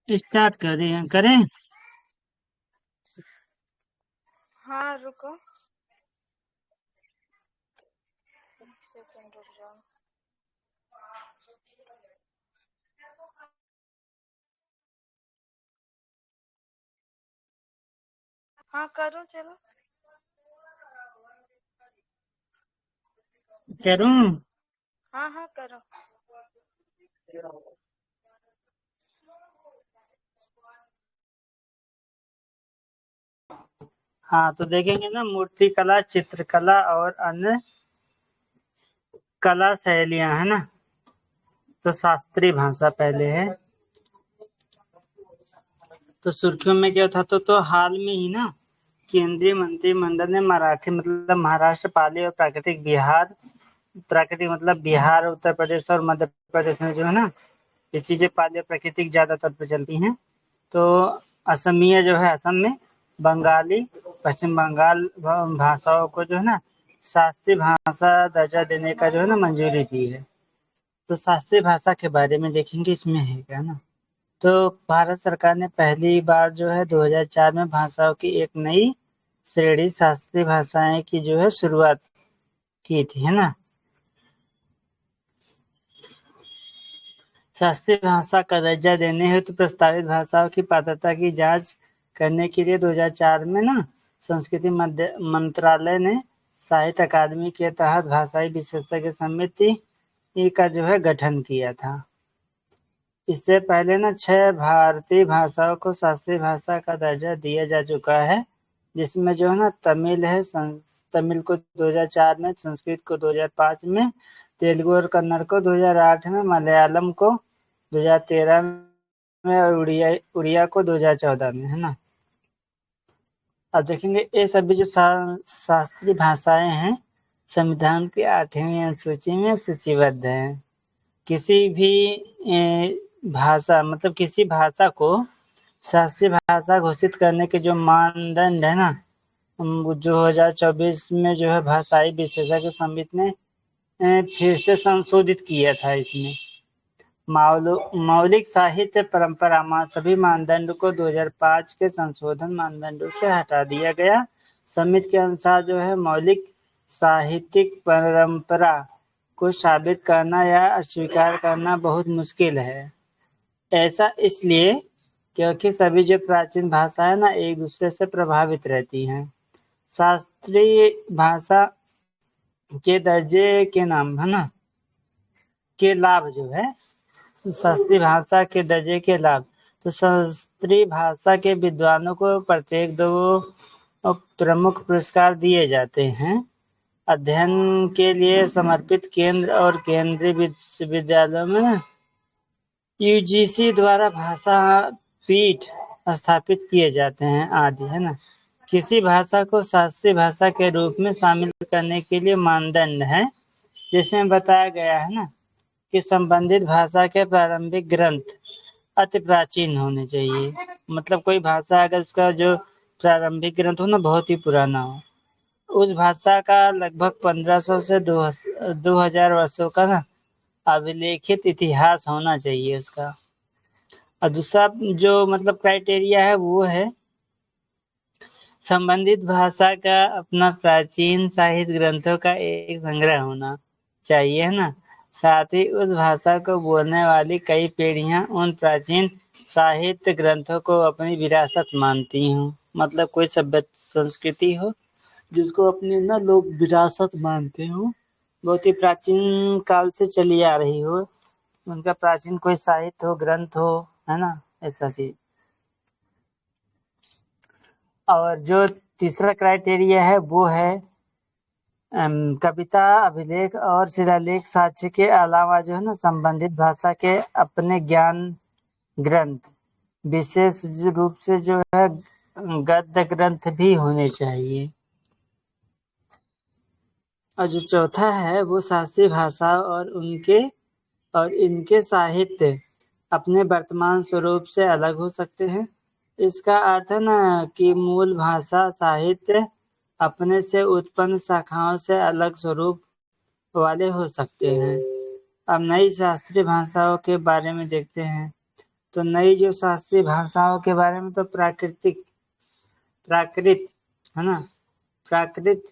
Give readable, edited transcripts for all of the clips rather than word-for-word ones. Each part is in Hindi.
स्टार्ट करें। हाँ रुको, एक सेकंड रुक जाओ। हाँ करो, चलो करूं? हाँ हाँ करो। हाँ, तो देखेंगे ना, मूर्ति कला, चित्रकला और अन्य कला शैलियां, है ना। तो शास्त्रीय भाषा पहले है। तो सुर्खियों में क्या था, तो हाल में ही ना केंद्रीय मंत्रिमंडल ने मराठी मतलब महाराष्ट्र, पाली और प्राकृतिक मतलब बिहार, उत्तर प्रदेश और मध्य प्रदेश में जो है ना ये चीजें पाली और प्राकृतिक ज्यादातर पे चलती हैं। तो असमिया जो है असम में, बंगाली पश्चिम बंगाल भाषाओं को जो है ना शास्त्रीय भाषा दर्जा देने का जो है ना मंजूरी दी है। तो शास्त्रीय भाषा के बारे में देखेंगे, इसमें है क्या ना। तो भारत सरकार ने पहली बार जो है 2004 में भाषाओं की एक नई श्रेणी शास्त्रीय भाषाएं की जो है शुरुआत की थी, है ना। शास्त्रीय भाषा का दर्जा देने हेतु प्रस्तावित भाषाओं की पात्रता की जांच करने के लिए 2004 में ना संस्कृति मंत्रालय ने साहित्य अकादमी के तहत भाषाई विशेषज्ञ समिति का जो है गठन किया था। इससे पहले ना 6 भारतीय भाषाओं को शास्त्रीय भाषा का दर्जा दिया जा चुका है, जिसमें जो है ना तमिल है, तमिल को 2004 में, संस्कृत को 2005 में, तेलुगु और कन्नड़ को 2008 में, मलयालम को 2013 में और उड़िया को 2014 में, है ना। अब देखेंगे ये सभी जो शास्त्रीय भाषाएं हैं संविधान की 8वीं अनुसूची में सूचीबद्ध है। किसी भी भाषा मतलब किसी भाषा को शास्त्रीय भाषा घोषित करने के जो मानदंड है ना 2024 में जो है भाषाई विशेषज्ञ समिति ने फिर से संशोधित किया था। इसमें मौलिक साहित्य परंपरा सभी मानदंड को 2005 के संशोधन मानदंडों से हटा दिया गया। समिति के अनुसार जो है मौलिक साहित्यिक परंपरा को साबित करना या अस्वीकार करना बहुत मुश्किल है। ऐसा इसलिए क्योंकि सभी जो प्राचीन भाषा है ना एक दूसरे से प्रभावित रहती हैं। शास्त्रीय भाषा के दर्जे के नाम है ना के लाभ जो है, शास्त्रीय भाषा के दर्जे के लाभ, तो शास्त्रीय भाषा के विद्वानों को प्रत्येक 2 प्रमुख पुरस्कार दिए जाते हैं। अध्ययन के लिए समर्पित केंद्र और केंद्रीय विश्वविद्यालयों में ना यूजीसी द्वारा भाषा पीठ स्थापित किए जाते हैं आदि, है ना। किसी भाषा को शास्त्रीय भाषा के रूप में शामिल करने के लिए मानदंड है, जिसमें बताया गया है ना कि संबंधित भाषा के प्रारंभिक ग्रंथ अति प्राचीन होने चाहिए। मतलब कोई भाषा अगर उसका जो प्रारंभिक ग्रंथ हो ना बहुत ही पुराना हो, उस भाषा का लगभग 1500 से 2000 वर्षों का ना अभिलेखित इतिहास होना चाहिए उसका। और दूसरा जो मतलब क्राइटेरिया है वो है संबंधित भाषा का अपना प्राचीन साहित्य ग्रंथों का एक संग्रह होना चाहिए, है ना। साथ ही उस भाषा को बोलने वाली कई पीढ़ियां उन प्राचीन साहित्य ग्रंथों को अपनी विरासत मानती हूँ। मतलब कोई सभ्य संस्कृति हो जिसको अपनी ना लोग विरासत मानते हो, बहुत ही प्राचीन काल से चली आ रही हो, उनका प्राचीन कोई साहित्य हो, ग्रंथ हो, है ना, ऐसा चीज। और जो तीसरा क्राइटेरिया है वो है कविता, अभिलेख और शिलालेख साक्ष्य के अलावा जो है ना संबंधित भाषा के अपने ज्ञान ग्रंथ, विशेष रूप से जो है गद्य ग्रंथ भी होने चाहिए। और जो चौथा है वो शास्त्रीय भाषा और इनके साहित्य अपने वर्तमान स्वरूप से अलग हो सकते हैं। इसका अर्थ है ना कि मूल भाषा साहित्य अपने से उत्पन्न शाखाओं से अलग स्वरूप वाले हो सकते हैं। अब नई शास्त्रीय भाषाओं के बारे में देखते हैं। तो नई जो शास्त्रीय भाषाओं के बारे में तो प्राकृत है ना, प्राकृत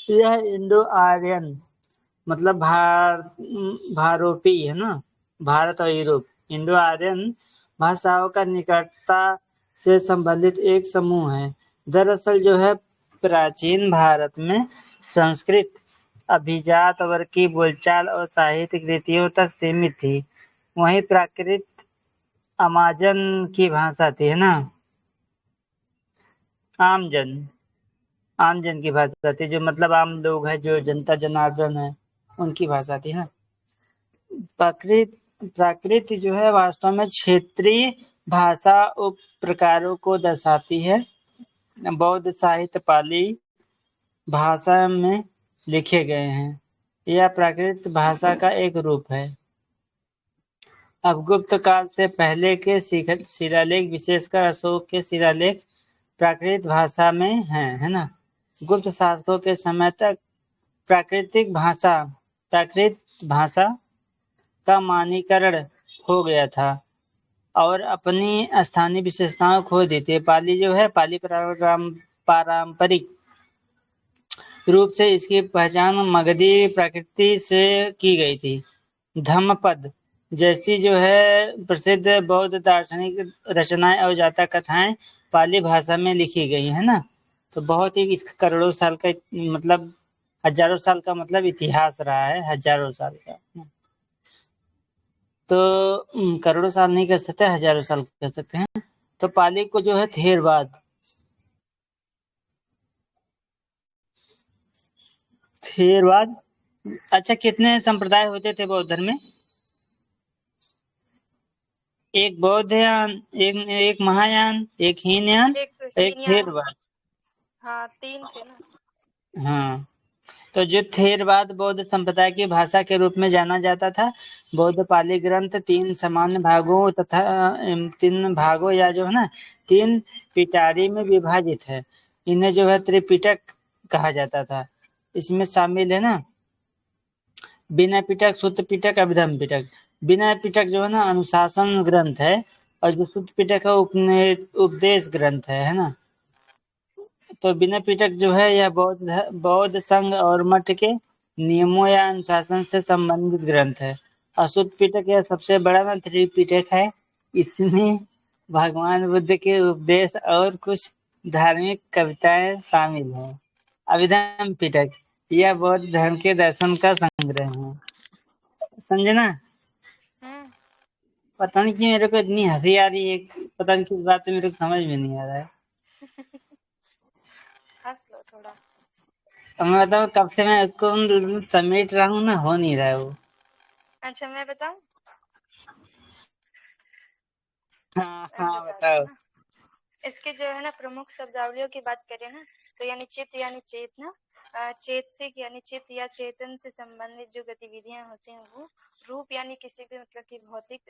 यह इंडो आर्यन मतलब भारोपी है ना, भारत और यूरोप, इंडो आर्यन भाषाओं का निकटता से संबंधित एक समूह है। दरअसल जो है प्राचीन भारत में संस्कृत अभिजात वर्ग की बोलचाल और साहित्यिक रीतियों तक सीमित थी। वहीं प्राकृत अमाजन की भाषा थी, है ना, आमजन की भाषा थी, जो मतलब आम लोग हैं, जो जनता जनार्दन है, उनकी भाषा थी ना। प्राकृत जो है वास्तव में क्षेत्रीय भाषा उप प्रकारों को दर्शाती है। बौद्ध साहित्य पाली भाषा में लिखे गए हैं। यह प्राकृत भाषा का एक रूप है। अब गुप्त काल से पहले के शिलालेख, विशेषकर अशोक के शिलालेख प्राकृत भाषा में हैं, है ना। गुप्त शासकों के समय तक प्राकृत भाषा का मानकीकरण हो गया था और अपनी स्थानीय विशेषताओं खो दी थी। पाली जो है, पाली पारंपरिक रूप से इसकी पहचान मगधी प्रकृति से की गई थी। धम्मपद जैसी जो है प्रसिद्ध बौद्ध दार्शनिक रचनाएं और जातक कथाएं पाली भाषा में लिखी गई है ना। तो बहुत ही इसका करोड़ों साल का मतलब हजारों साल का मतलब इतिहास रहा है, हजारों साल का। तो करोड़ों साल नहीं कह सकते, हजारों साल कह सकते हैं। तो पाली को जो है थेरवाद। अच्छा, कितने संप्रदाय होते थे बौद्ध धर्म में? एक बौद्ध यान, एक महायान, एक हीनयान, एक एक हीनयान। थेरवाद। हाँ, 3 थे ना। हाँ, तो जो थेरवाद बौद्ध संप्रदाय की भाषा के रूप में जाना जाता था। बौद्ध पाली ग्रंथ 3 सामान्य भागों तथा 3 भागों या जो है ना 3 पिटारी में विभाजित है। इन्हें जो है त्रिपिटक कहा जाता था। इसमें शामिल है ना विनय पिटक, सुत्त पिटक, अभिधम्म पिटक। विनय पिटक जो है ना अनुशासन ग्रंथ है, और जो सुत्त पिटक है उपदेश ग्रंथ है ना। तो विनय पिटक जो है यह बौद्ध संघ और मठ के नियमों या अनुशासन से संबंधित ग्रंथ है। अशुद्ध पिटक यह सबसे बड़ा ना त्रिपिटक है। इसमें भगवान बुद्ध के उपदेश और कुछ धार्मिक कविताएं शामिल हैं। अभिधम्म पिटक यह बौद्ध धर्म के दर्शन का संग्रह है। समझे ना? हम्म। पता नहीं क्यों मेरे को इतनी हंसी आ रही है, पता नहीं किस बात में मेरे को समझ में नहीं आ रहा है। हंस लो थोड़ा। अब मैं बताऊँ कब से मैं उसको समेट रहा हूँ ना, हो नहीं रहा है वो। अच्छा, मैं बताऊं? हाँ मैं हाँ, बताती हूँ बताओ। ना। इसके जो है ना प्रमुख शब्दावलियों की बात करें ना, तो यानी चित्त यानी चेतना, चेतसिक यानी चित्त या चेतन से संबंधित जो गतिविधियां होती हैं वो, रूप यानी किसी भी मतलब की भौतिक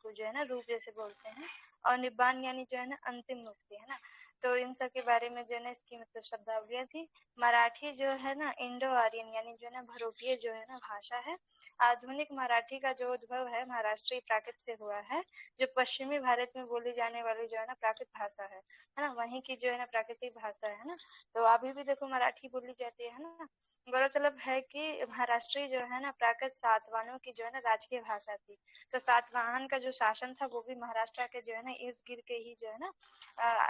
को जो है ना रूप जैसे बोलते हैं, और निब्बान यानी जो है ना अंतिम मुक्ति, है ना। तो इन सब के बारे में जो है ना इसकी मतलब शब्दावलियां थी। मराठी जो है ना इंडो आर्यन यानी जो है ना भरोपीय जो है ना भाषा है। आधुनिक मराठी का जो उद्भव है महाराष्ट्रीय प्राकृत से हुआ है, जो पश्चिमी भारत में बोली जाने वाली जो है ना प्राकृत भाषा है ना, वहीं की जो है ना प्राकृतिक भाषा है ना। तो अभी भी देखो मराठी बोली जाती है ना। गौरतलब है कि महाराष्ट्री जो है ना प्राकृत सातवाहनों की जो है ना राजकीय भाषा थी। तो सातवाहन का जो शासन था वो भी महाराष्ट्र के जो है ना इर्द गिर्द के ही जो है ना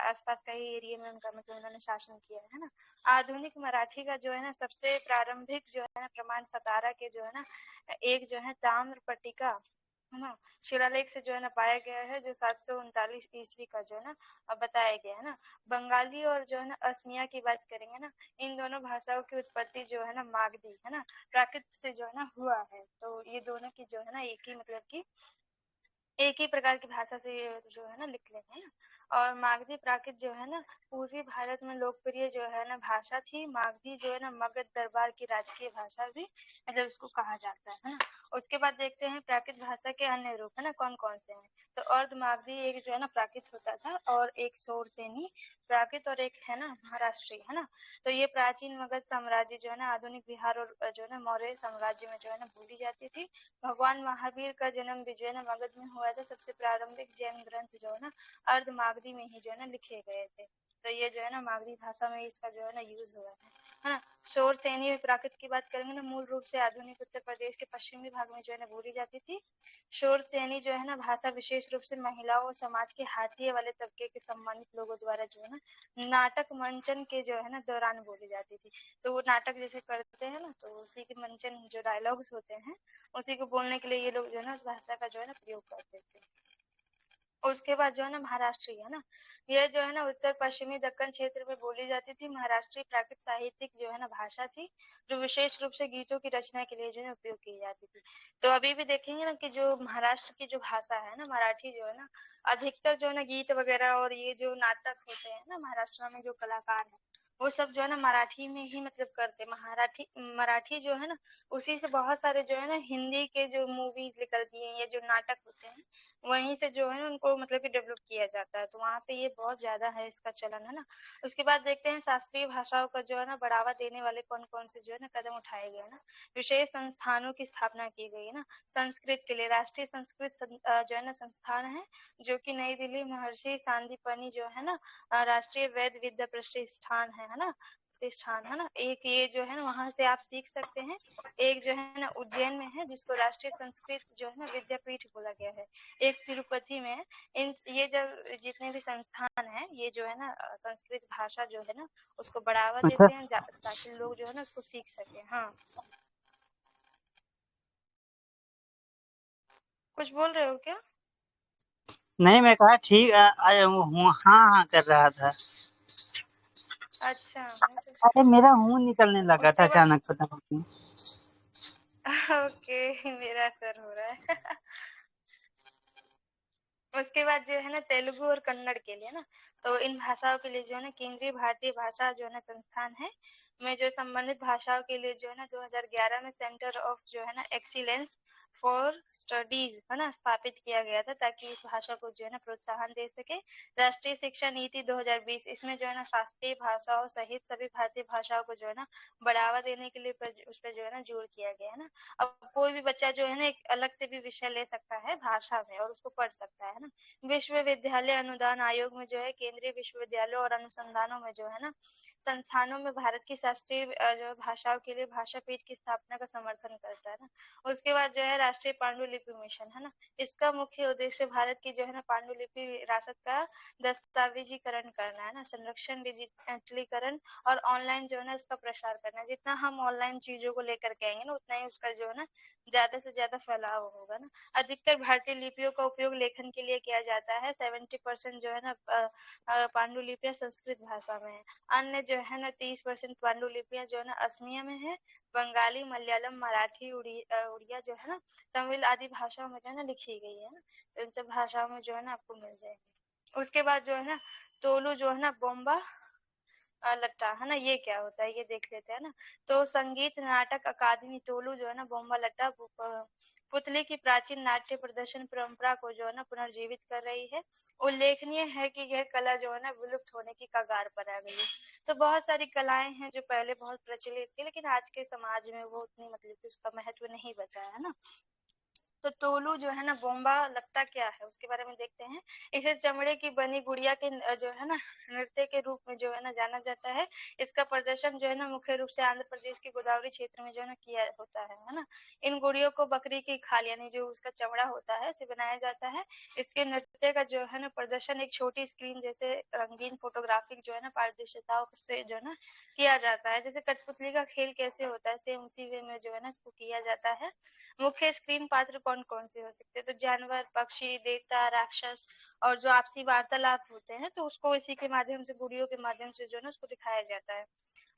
आसपास का ही एरिया में उनका मतलब उन्होंने शासन किया है ना। आधुनिक मराठी का जो है ना सबसे प्रारंभिक जो है ना प्रमाण सतारा के जो है ना एक जो है ताम्र पट्टिका है ना शिलालेख से जो है ना पाया गया है, जो 739 ईस्वी का जो है ना बताया गया है ना। बंगाली और जो है ना असमिया की बात करेंगे ना, इन दोनों भाषाओं की उत्पत्ति जो है ना मागधी है ना प्राकृत से जो है ना हुआ है। तो ये दोनों की जो है ना एक ही मतलब की एक ही प्रकार की भाषा से जो है ना लिख लेते हैं। और मागधी प्राकृत जो है ना पूर्वी भारत में लोकप्रिय जो है ना भाषा थी। मागधी जो है ना मगध दरबार की राजकीय भाषा भी मतलब उसको कहा जाता है ना। उसके बाद देखते हैं प्राकृत भाषा के अन्य रूप है ना कौन कौन से हैं। तो अर्धमागधी एक जो है ना प्राकृत होता था, और एक शौरसेनी प्राकृत, और एक है ना महाराष्ट्रीय, है ना। तो ये प्राचीन मगध साम्राज्य जो है ना आधुनिक बिहार और जो है ना मौर्य साम्राज्य में जो है ना बोली जाती थी। भगवान महावीर का जन्म भी जो है ना मगध में हुआ था। सबसे प्रारंभिक जैन ग्रंथ जो है ना अर्धमागधी में ही जो है ना लिखे गए थे। तो ये जो है ना मागधी भाषा में इसका जो है ना यूज हुआ है ना। शौरसेनी प्राकृत की बात करेंगे ना, मूल रूप से आधुनिक उत्तर प्रदेश के पश्चिमी भाग में जो है ना बोली जाती थी। शौरसेनी जो है ना भाषा विशेष रूप से महिलाओं और समाज के हाशिए वाले तबके के सम्मानित लोगों द्वारा जो है ना नाटक मंचन के जो है ना दौरान बोली जाती थी। तो वो नाटक जैसे करते हैं ना, तो उसी के मंचन जो डायलॉग्स होते हैं उसी को बोलने के लिए ये लोग जो है ना उस भाषा का जो है ना प्रयोग करते थे। उसके बाद जो है ना महाराष्ट्री है ना, यह जो है ना उत्तर पश्चिमी दक्कन क्षेत्र में बोली जाती थी। महाराष्ट्री प्राकृत साहित्यिक जो है ना भाषा थी, जो विशेष रूप से गीतों की रचना के लिए जो है उपयोग की जाती थी। तो अभी भी देखेंगे ना कि जो महाराष्ट्र की जो भाषा है ना मराठी जो है ना, अधिकतर जो है ना गीत वगैरह और ये जो नाटक होते हैं ना महाराष्ट्र में जो कलाकार है वो सब जो है ना मराठी में ही मतलब करते। मराठी जो है ना उसी से बहुत सारे जो है ना हिंदी के जो मूवीज निकलती हैं या जो नाटक होते हैं वहीं से जो है उनको मतलब कि डेवलप किया जाता है। तो वहाँ पे ये बहुत ज्यादा है इसका चलन, है ना। उसके बाद देखते हैं शास्त्रीय भाषाओं का जो है ना बढ़ावा देने वाले कौन कौन से जो है ना कदम उठाए गए ना। विशेष संस्थानों की स्थापना की गई है ना। संस्कृत के लिए राष्ट्रीय संस्कृत जो है ना संस्थान है, जो कि नई दिल्ली महर्षि सांदीपनि जो है ना राष्ट्रीय वैद्य विद्या प्रतिष्ठान है ना, प्रतिष्ठान है ना। एक ये जो है ना वहां से आप सीख सकते हैं। एक जो है ना उज्जैन में है जिसको राष्ट्रीय संस्कृत जो है ना विद्यापीठ बोला गया है। एक तिरुपति में है। इन ये जब जितने भी संस्थान है ये जो है ना संस्कृत भाषा जो है ना उसको बढ़ावा अच्छा। देते हैं ताकि लोग जो है ना उसको सीख सके। हाँ, कुछ बोल रहे हो क्या? नहीं, मैं कहा ठीक आया हूँ, हाँ हाँ कर रहा था। अच्छा, मैं अरे सोचा मेरा मुंह निकलने लगा था उसके बाद अचानक, पता नहीं क्यों। ओके मेरा सर हो रहा है उसके बाद जो है ना तेलुगु और कन्नड़ के लिए ना, तो इन भाषाओं के लिए जो है ना केंद्रीय भारतीय भाषा जो है ना संस्थान है में जो संबंधित भाषाओं के लिए जो है ना 2011 में सेंटर ऑफ जो है ना एक्सीलेंस फॉर स्टडीज है ना स्थापित किया गया था, ताकि इस भाषा को जो है ना प्रोत्साहन दे सके। राष्ट्रीय शिक्षा नीति 2020 इसमें जो है ना शास्त्रीय भाषाओं सहित सभी भारतीय भाषाओं को जो है ना बढ़ावा देने के लिए उस पर जो है ना जोर किया गया है ना। अब कोई भी बच्चा जो है ना एक अलग से भी विषय ले सकता है भाषा में और उसको पढ़ सकता है ना। विश्वविद्यालय अनुदान आयोग में जो है केंद्रीय विश्वविद्यालयों और अनुसंधानों में जो है ना संस्थानों में भारत की शास्त्रीय जो भाषाओं के लिए भाषा पीठ की स्थापना का समर्थन करता है ना। उसके बाद जो है राष्ट्रीय पांडुलिपि मिशन है ना, इसका मुख्य उद्देश्य भारत की जो है ना पांडुलिपि विरासत का दस्तावेजीकरण करना है ना, संरक्षण, डिजिटलीकरण और ऑनलाइन जो है ना उसका प्रसार करना है। जितना हम ऑनलाइन चीजों को लेकर के आएंगे ना उतना ही उसका जो है ना ज्यादा से ज्यादा फैलाव होगा ना। अधिकतर भारतीय लिपियों का उपयोग लेखन के लिए किया जाता है। 70% जो है ना पांडुलिपियां संस्कृत भाषा में है। अन्य जो है ना 30% पांडुलिपियां जो है ना असमिया में है। बंगाली, मलयालम, मराठी, उड़िया जो है ना तमिल आदि भाषाओं में जो है ना लिखी गई है ना। तो इन सब भाषाओं में जो है ना आपको मिल जाएगी। उसके बाद जो है ना तोलू जो है ना बोम्बा लट्टा है ना, ये क्या होता है ये देख लेते हैं ना। तो संगीत नाटक अकादमी तोलू जो है ना बोम्बा लट्टा पुतली की प्राचीन नाट्य प्रदर्शन परंपरा को जो है ना पुनर्जीवित कर रही है। उल्लेखनीय है कि यह कला जो है ना विलुप्त होने की कगार पर आ गई है। तो बहुत सारी कलाएं हैं जो पहले बहुत प्रचलित थी लेकिन आज के समाज में वो उतनी मतलब कि उसका महत्व नहीं बचा है ना। तो तोलू जो है ना बोम्बा लगता क्या है उसके बारे में देखते हैं। इसे चमड़े की बनी गुड़िया के जो है ना नृत्य के रूप में जो है ना जाना जाता है। इसका प्रदर्शन जो है ना मुख्य रूप से आंध्र प्रदेश के गोदावरी क्षेत्र में जो है ना किया होता है ना। इन गुड़ियों को बकरी की खाल यानी जो उसका चमड़ा होता है से बनाया जाता है। इसके नृत्य का जो है ना प्रदर्शन एक छोटी स्क्रीन जैसे रंगीन फोटोग्राफिक जो है ना पारदर्शिताओं से जो है ना किया जाता है। जैसे कठपुतली का खेल कैसे होता है सेम उसी वे में जो है ना इसको किया जाता है। मुख्य स्क्रीन पात्र कौन कौन से हो सकते हैं, तो जानवर, पक्षी, देवता, राक्षस और जो आपसी वार्तालाप होते हैं तो उसको इसी के माध्यम से गुड़ियों के माध्यम से जो है ना उसको दिखाया जाता है।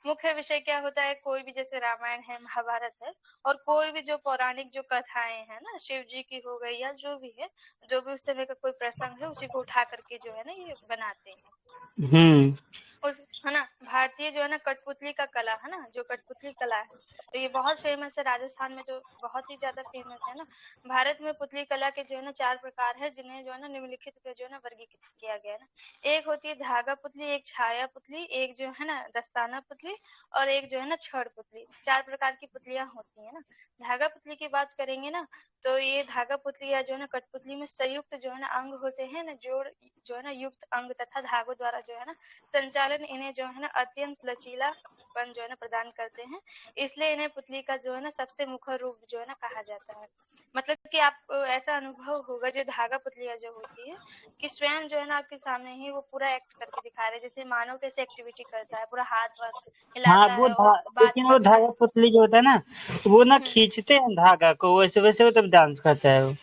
मुख्य विषय क्या होता है, कोई भी जैसे रामायण है, महाभारत है और कोई भी जो पौराणिक जो कथाएं हैं ना शिव जी की हो गई या जो भी है, जो भी उस समय का कोई प्रसंग है उसी को उठा करके जो है ना ये बनाते हैं। हम्म। उस है ना भारतीय जो है ना कठपुतली का कला है ना, जो कठपुतली कला है, तो ये बहुत फेमस है राजस्थान में, तो बहुत ही ज्यादा फेमस है ना। भारत में पुतली कला के जो है ना 4 प्रकार है, जिन्हें जो है ना निम्नलिखित पे जो है ना वर्गीकृत किया गया है ना। एक होती है धागा पुतली, एक छाया पुतली, एक जो है ना दस्ताना पुतली, और एक जो है ना छड़ पुतली। 4 प्रकार की पुतलियां होती है ना। धागा पुतली की बात करेंगे ना, तो ये धागा पुतली या जो है ना कठपुतली में संयुक्त जो है ना अंग होते हैं ना, जोड़ जो है ना युक्त अंग तथा धागों द्वारा जो है ना संचालन इन्हें जो है ना अत्यंत लचीलापन जो है ना प्रदान करते हैं, इसलिए इन्हें पुतली का जो है ना सबसे मुख्य रूप जो है ना कहा जाता है। मतलब कि आप ऐसा अनुभव होगा, जो धागा पुतलियां जो होती है कि स्वयं जो है ना आपके सामने ही वो पूरा एक्ट करके दिखा रहे हैं, जैसे मानव कैसे एक्टिविटी करता है, पूरा हाथ वाथ हाँ हिलाता है और बात लेकिन वो करता धागा है। पुतली जो होता है ना, वो ना हम्म। खींचते हैं धागा को, वैसे वैसे वो तब डांस करता है वो।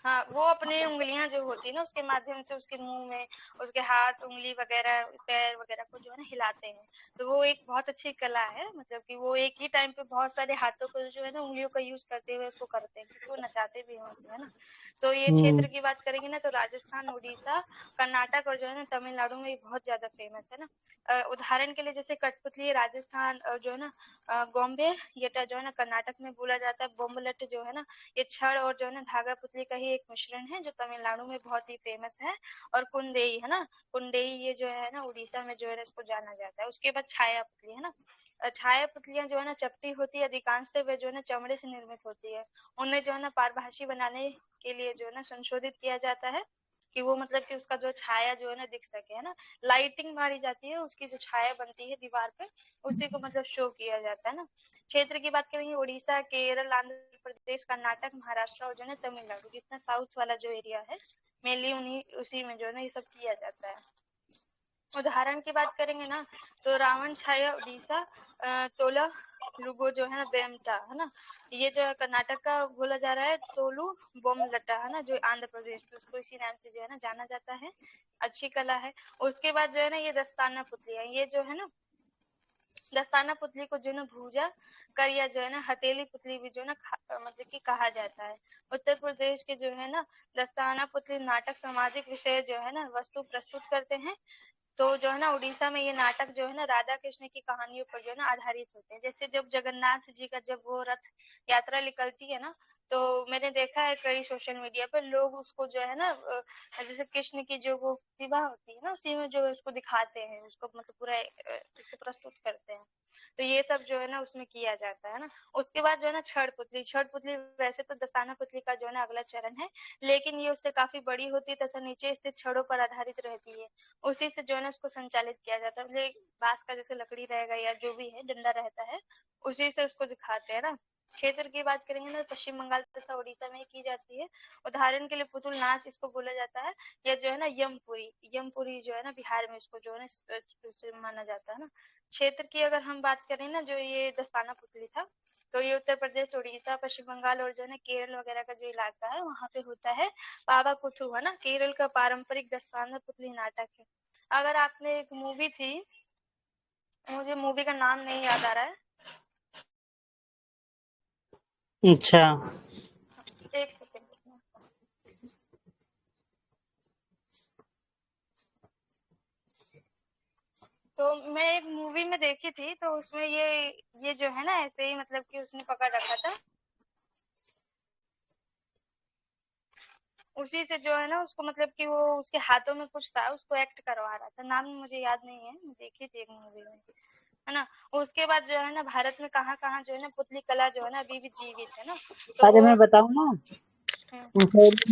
हाँ, वो अपनी उंगलियां जो होती है ना उसके माध्यम से उसके मुंह में, उसके हाथ उंगली वगैरह पैर वगैरह को जो है ना हिलाते हैं। तो वो एक बहुत अच्छी कला है, मतलब कि वो एक ही टाइम पे बहुत सारे हाथों को जो है ना उंगलियों का यूज करते हुए उसको करते हैं, क्योंकि वो नचाते भी हैं उसमें, है ना। तो ये हम्म। क्षेत्र की बात करेंगे ना, तो राजस्थान, उड़ीसा, कर्नाटक और जो है ना तमिलनाडु में बहुत ज्यादा फेमस है ना। उदाहरण के लिए जैसे कठपुतली राजस्थान और जो है ना बॉम्बे ये जो है ना कर्नाटक में बोला जाता है, बोम्बलट जो है ना ये छड़ और जो है ना धागा पुतली का ही एक मिश्रण है, जो तमिलनाडु में बहुत ही फेमस है। और कुंदेई है ना, कुंदेई ये जो है ना उड़ीसा में जो है ना इसको जाना जाता है। उसके बाद छाया पुतली है ना। छाया पुतलियां जो है ना चपटी होती है, अधिकांश वे जो है ना चमड़े से निर्मित होती है। उन्हें जो है ना पारभासी बनाने के लिए जो है ना संशोधित किया जाता है, कि वो मतलब कि उसका जो छाया जो है ना दिख सके, है ना। लाइटिंग मारी जाती है, उसकी जो छाया बनती है दीवार पे, उसी को मतलब शो किया जाता है ना। क्षेत्र की बात करेंगे, उड़ीसा, केरल, आंध्र प्रदेश, कर्नाटक, महाराष्ट्र और जो है तमिलनाडु, जितना साउथ वाला जो एरिया है, मेनली उन्हीं उसी में जो है ना ये सब किया जाता है। उदाहरण की बात करेंगे ना, तो रावण छाया उड़ीसा, तोला लुगो जो है ना बेमटा है ना, ये जो है कर्नाटक का बोला जा रहा है, तोलू बोमलटा है ना, जो आंध्र प्रदेश में उसको इसी नाम से जो है ना जाना जाता है। अच्छी कला है। उसके बाद जो है ना ये दस्ताना पुतलियां, ये जो है ना दस्ताना पुतली को जो ना भूजा कर या जो है ना हथेली पुतली भी जो है ना मतलब कि कहा जाता है। उत्तर प्रदेश के जो है ना दस्ताना पुतली नाटक सामाजिक विषय जो है ना वस्तु प्रस्तुत करते हैं। तो जो है ना उड़ीसा में ये नाटक जो है ना राधा कृष्ण की कहानियों पर जो है ना आधारित होते हैं। जैसे जब जगन्नाथ जी का जब वो रथ यात्रा निकलती है ना, तो मैंने देखा है कई सोशल मीडिया पर लोग उसको जो है ना जैसे कृष्ण की जो वो विवाह होती है ना, उसी में जो है उसको दिखाते हैं, उसको मतलब पूरा उसको प्रस्तुत करते हैं। तो ये सब जो है ना उसमें किया जाता है ना। उसके बाद जो है ना छड़ पुतली, छड़ पुतली वैसे तो दस्ताना पुतली का जो है ना अगला चरण है, लेकिन ये उससे काफी बड़ी होती है तथा नीचे स्थित छड़ों पर आधारित रहती है। उसी से जो है ना उसको संचालित किया जाता है, मतलब बांस का जैसे लकड़ी रहेगा या जो भी है डंडा रहता है, उसी से उसको दिखाते हैं ना। क्षेत्र की बात करेंगे ना, पश्चिम बंगाल तथा उड़ीसा में की जाती है। उदाहरण के लिए पुतुल नाच इसको बोला जाता है, या जो है ना यमपुरी, यमपुरी जो है ना बिहार में इसको जो है ना माना जाता है ना। क्षेत्र की अगर हम बात करें ना, जो ये दस्ताना पुतली था, तो ये उत्तर प्रदेश, उड़ीसा, पश्चिम बंगाल और जो है ना केरल वगैरह का जो इलाका है वहां पे होता है। पावा कुथु है ना, केरल का पारंपरिक दस्ताना पुतली नाटक है। अगर आपने एक मूवी थी, मुझे मूवी का नाम नहीं याद आ रहा है, अच्छा। एक सेकेंड। तो मैं एक मूवी में देखी थी, तो उसमें ये जो है ना ऐसे ही मतलब कि उसने पकड़ रखा था, उसी से जो है ना उसको मतलब कि वो उसके हाथों में कुछ था, उसको एक्ट करवा रहा था। नाम मुझे याद नहीं है, मैं देखी थी एक मूवी में, है ना। उसके बाद जो है ना भारत में कहाँ कहाँ जो है ना पुतली कला जो है ना अभी भी जीवित है ना, तो अरे वो मैं बताऊं ना, हम्म,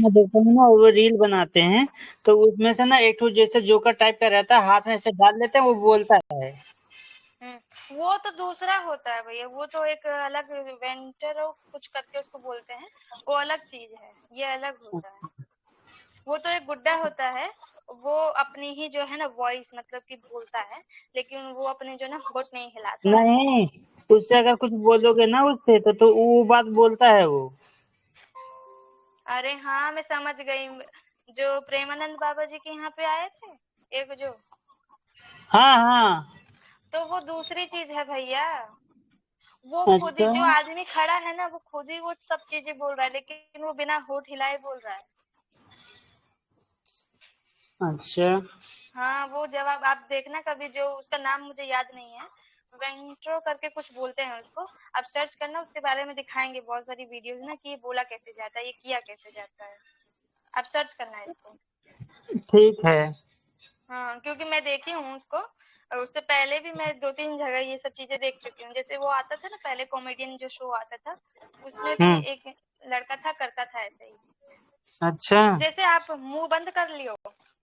मैं देखता हूँ ना, वो रील बनाते हैं, तो उसमें से ना एक तो जैसे जोकर टाइप का रहता है, हाथ में से डाल लेते हैं, वो बोलता है। वो तो दूसरा होता है भैया, वो तो एक अलग वेंटर कुछ करके उसको बोलते हैं, वो अलग चीज है, ये अलग होता है। वो तो एक गुड्डा होता है, वो अपनी ही जो है ना वॉइस मतलब कि बोलता है, लेकिन वो अपने जो ना होठ नहीं हिलाता है। नहीं, उससे अगर कुछ बोलोगे ना उससे, तो वो बात बोलता है वो। अरे हाँ, मैं समझ गई। जो प्रेमानंद बाबा जी के यहाँ पे आए थे, एक जो, हाँ हाँ। तो वो दूसरी चीज है भैया। वो खुद ही अच्छा। जो आदमी खड़ा है ना, वो खुद ही वो सब चीजें बोल रहा है, लेकिन वो बिना होठ हिलाए बोल रहा है। अच्छा। हाँ, वो जवाब आप देखना कभी, जो उसका नाम मुझे याद नहीं है, वेंट्रो करके कुछ बोलते हैं उसको, आप सर्च करना, उसके बारे में दिखाएंगे बहुत सारी वीडियोज ना कि ये बोला कैसे जाता है, ये किया कैसे जाता है, आप सर्च करना है इसको। ठीक है। हाँ, क्योंकि मैं देखी हूँ उसको, और उससे पहले भी मैं 2-3 जगह ये सब चीजें देख चुकी हूँ। जैसे वो आता था ना पहले, कॉमेडियन जो शो आता था, उसमें भी हम्म। एक लड़का था, करता था ऐसे ही। अच्छा। जैसे आप मुंह बंद कर लियो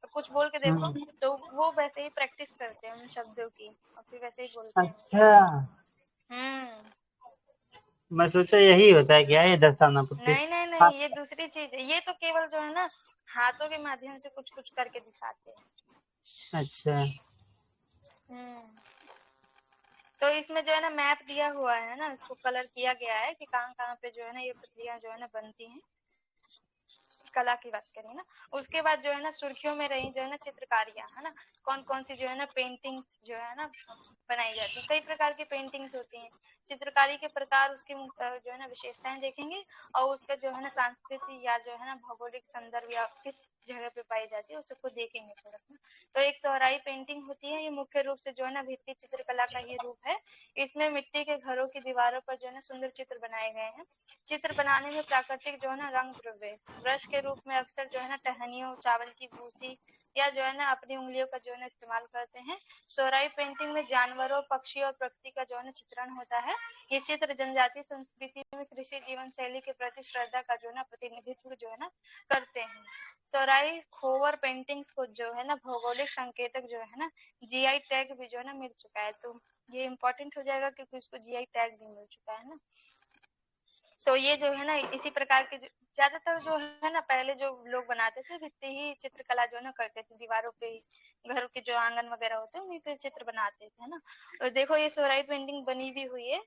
तो कुछ बोल के देखो, हम्म। तो वो वैसे ही प्रैक्टिस करते हैं उन शब्दों की, और फिर वैसे ही बोलते हैं। अच्छा, हम्म। मैं सोचा यही होता है क्या, ये दस्तानापुट्टी। नहीं नहीं हाँ। नहीं, ये दूसरी चीज है, ये तो केवल जो है ना हाथों के माध्यम से कुछ कुछ करके दिखाते हैं। अच्छा। हम्म। तो इसमें जो है ना मैप दिया हुआ है ना, इसको कलर किया गया है कि कहाँ कहाँ पे जो है ना ये पुतलियां जो है ना बनती हैं, कला की बात करें ना। उसके बाद जो है ना सुर्खियों में रही जो है ना चित्रकारियां, है ना, कौन कौन सी जो है ना पेंटिंग्स जो है ना बनाई जाती है। कई प्रकार की पेंटिंग्स होती हैं, चित्रकारी के प्रकार, उसकी जो है ना विशेषताएं देखेंगे, और उसका जो है ना सांस्कृतिक या जो है ना भौगोलिक संदर्भ या किस जगह पे पाई जाती है उसको देखेंगे थोड़ा सा। तो एक सोहराई पेंटिंग होती है, ये मुख्य रूप से जो है ना भित्ति चित्रकला का ही रूप है। इसमें मिट्टी के घरों की दीवारों पर जो है ना सुंदर चित्र बनाए गए हैं। चित्र बनाने में प्राकृतिक जो है ना रंग द्रव्य, ब्रश के रूप में अक्सर जो है ना टहनियों, चावल की भूसी या जो है ना अपनी उंगलियों का जो है ना इस्तेमाल करते हैं। सोहराई पेंटिंग में जानवरों, पक्षी और प्रकृति का जो है ना चित्रण होता है। ये चित्र जनजातीय संस्कृति में कृषि जीवन शैली के प्रति श्रद्धा का जो है ना प्रतिनिधित्व जो है ना करते हैं। सोहराई खोवर पेंटिंग्स को जो है ना भौगोलिक संकेतक जो है ना जीआई टैग भी जो है ना मिल चुका है, तो ये इम्पोर्टेंट हो जाएगा क्योंकि उसको जीआई टैग भी मिल चुका है ना। तो ये जो है ना इसी प्रकार के ज्यादातर जो है ना पहले जो लोग बनाते थे भित्ति ही चित्रकला जो है ना करते थे, दीवारों पे ही, घरों के जो आंगन वगैरह होते हैं उन्हीं पे चित्र बनाते थे, है ना। और देखो ये सोहराई पेंटिंग बनी भी हुई है,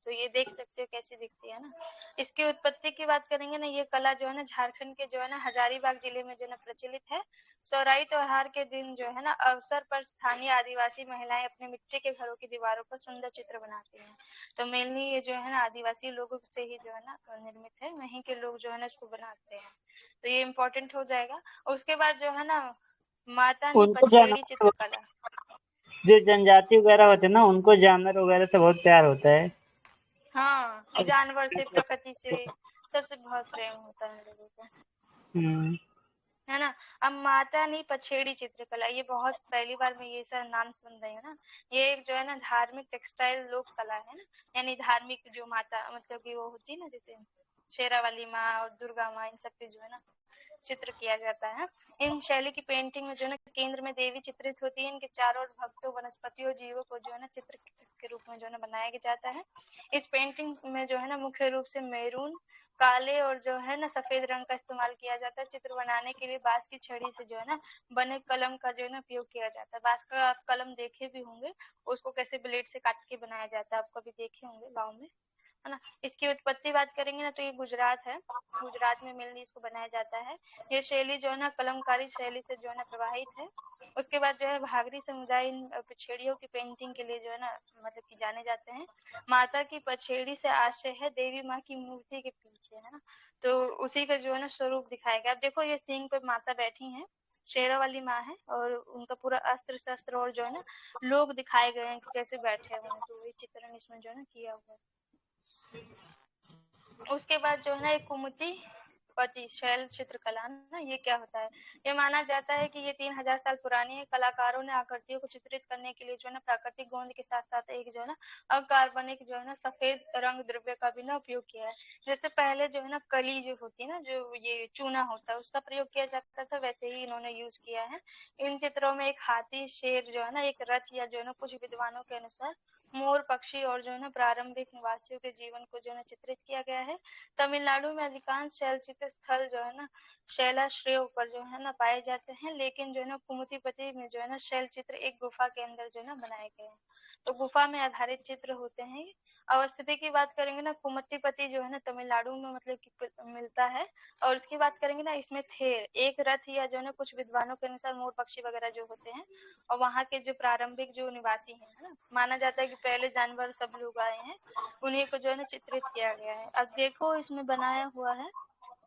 तो ये देख सकते हो कैसी दिखती है ना। इसकी उत्पत्ति की बात करेंगे ना, ये कला जो है ना झारखंड के जो है ना हजारीबाग जिले में जो है ना प्रचलित है। सोहराई त्योहार के दिन जो है ना अवसर पर स्थानीय आदिवासी महिलाएं अपने मिट्टी के घरों की दीवारों पर सुंदर चित्र बनाती हैं। तो मेनली ये जो है ना आदिवासी लोगों से ही जो है ना निर्मित है, वहीं के लोग जो है ना इसको बनाते हैं, तो ये इम्पोर्टेंट हो जाएगा। उसके बाद जो है ना माता नी उनको पछेड़ी जानवर, चित्रकला। जो जनजाति वगैरह होते हैं ना, उनको जानवर वगैरह से बहुत प्यार होता है। हाँ, जानवर से, प्रकृति से, सबसे बहुत प्रेम होता है लोगों को, हम्म। है ना। अब माता नी पछेड़ी चित्रकला, ये बहुत पहली बार मैं ये सब नाम सुन रही हूँ ना। ये एक जो है ना धार्मिक टेक्सटाइल लोक कला है ना, यानी धार्मिक जो माता मतलब कि वो होती है ना, जैसे शेरा वाली माँ और दुर्गा माँ, इन सब पे जो है ना चित्र किया जाता है। इन शैली की पेंटिंग में जो है ना केंद्र में देवी चित्रित होती है, इनके चारों ओर भक्तों, वनस्पतियों, जीवों को जो है ना चित्र के रूप में जो है ना बनाया जाता है। इस पेंटिंग में जो है ना मुख्य रूप से मैरून, काले और जो है ना सफेद रंग का इस्तेमाल किया जाता है। चित्र बनाने के लिए बांस की छड़ी से जो है ना बने कलम का जो है ना उपयोग किया जाता है। बांस का आप कलम देखे भी होंगे, उसको कैसे ब्लेड से काट के बनाया जाता है, आप कभी देखे होंगे गाँव में, है ना। इसकी उत्पत्ति बात करेंगे ना, तो ये गुजरात है, गुजरात में मेनली इसको बनाया जाता है। ये शैली जो है ना कलमकारी शैली से जो है ना प्रभावित है। उसके बाद जो है भागरी समुदाय इन पछेड़ियों की पेंटिंग के लिए जो है ना मतलब कि जाने जाते हैं। माता की पछेड़ी से आशय है देवी माँ की मूर्ति के पीछे, है ना, तो उसी का जो है ना स्वरूप दिखाया गया। अब देखो ये सिंह पे माता बैठी है, शेरा वाली माँ है, और उनका पूरा अस्त्र शस्त्र और जो है ना लोग दिखाए गए हैं कि कैसे बैठे हुए हैं, तो वही चित्रण इसमें जो है ना किया हुआ है। उसके बाद जो है ना एक कुमुदी पति शैल चित्रकला ना, ये क्या होता है। ये माना जाता है कि ये 3000 साल पुरानी है। कलाकारों ने आकृतियों को चित्रित करने के लिए जो है ना प्राकृतिक गोंद के साथ साथ एक जो है ना अकार्बनिक जो है ना सफेद रंग द्रव्य का भी ना उपयोग किया है। जैसे पहले जो है ना कली जो होती है ना, जो ये चूना होता है, उसका प्रयोग किया जाता था, वैसे ही इन्होंने यूज किया है। इन चित्रों में एक हाथी, शेर जो है ना, एक रथ, या जो है ना कुछ विद्वानों के अनुसार मोर, पक्षी और जो है ना प्रारंभिक निवासियों के जीवन को जो है ना चित्रित किया गया है। तमिलनाडु में अधिकांश शैलचित्र स्थल जो है ना शैलाश्रयों पर जो है ना पाए जाते हैं, लेकिन जो है ना कुमुदीपति में जो है ना शैल चित्र एक गुफा के अंदर जो है ना बनाए गए हैं, तो गुफा में आधारित चित्र होते हैं। अवस्थिति की बात करेंगे ना, कुमुदीपति जो है ना तमिलनाडु में मतलब कि मिलता है। और उसकी बात करेंगे ना, इसमें थेर, एक रथ, या जो है ना कुछ विद्वानों के अनुसार मोर, पक्षी वगैरह जो होते हैं, और वहाँ के जो प्रारंभिक जो निवासी हैं, है ना, माना जाता है कि पहले जानवर सब लोग आए हैं, उन्हीं को जो है ना चित्रित किया गया है। अब देखो इसमें बनाया हुआ है,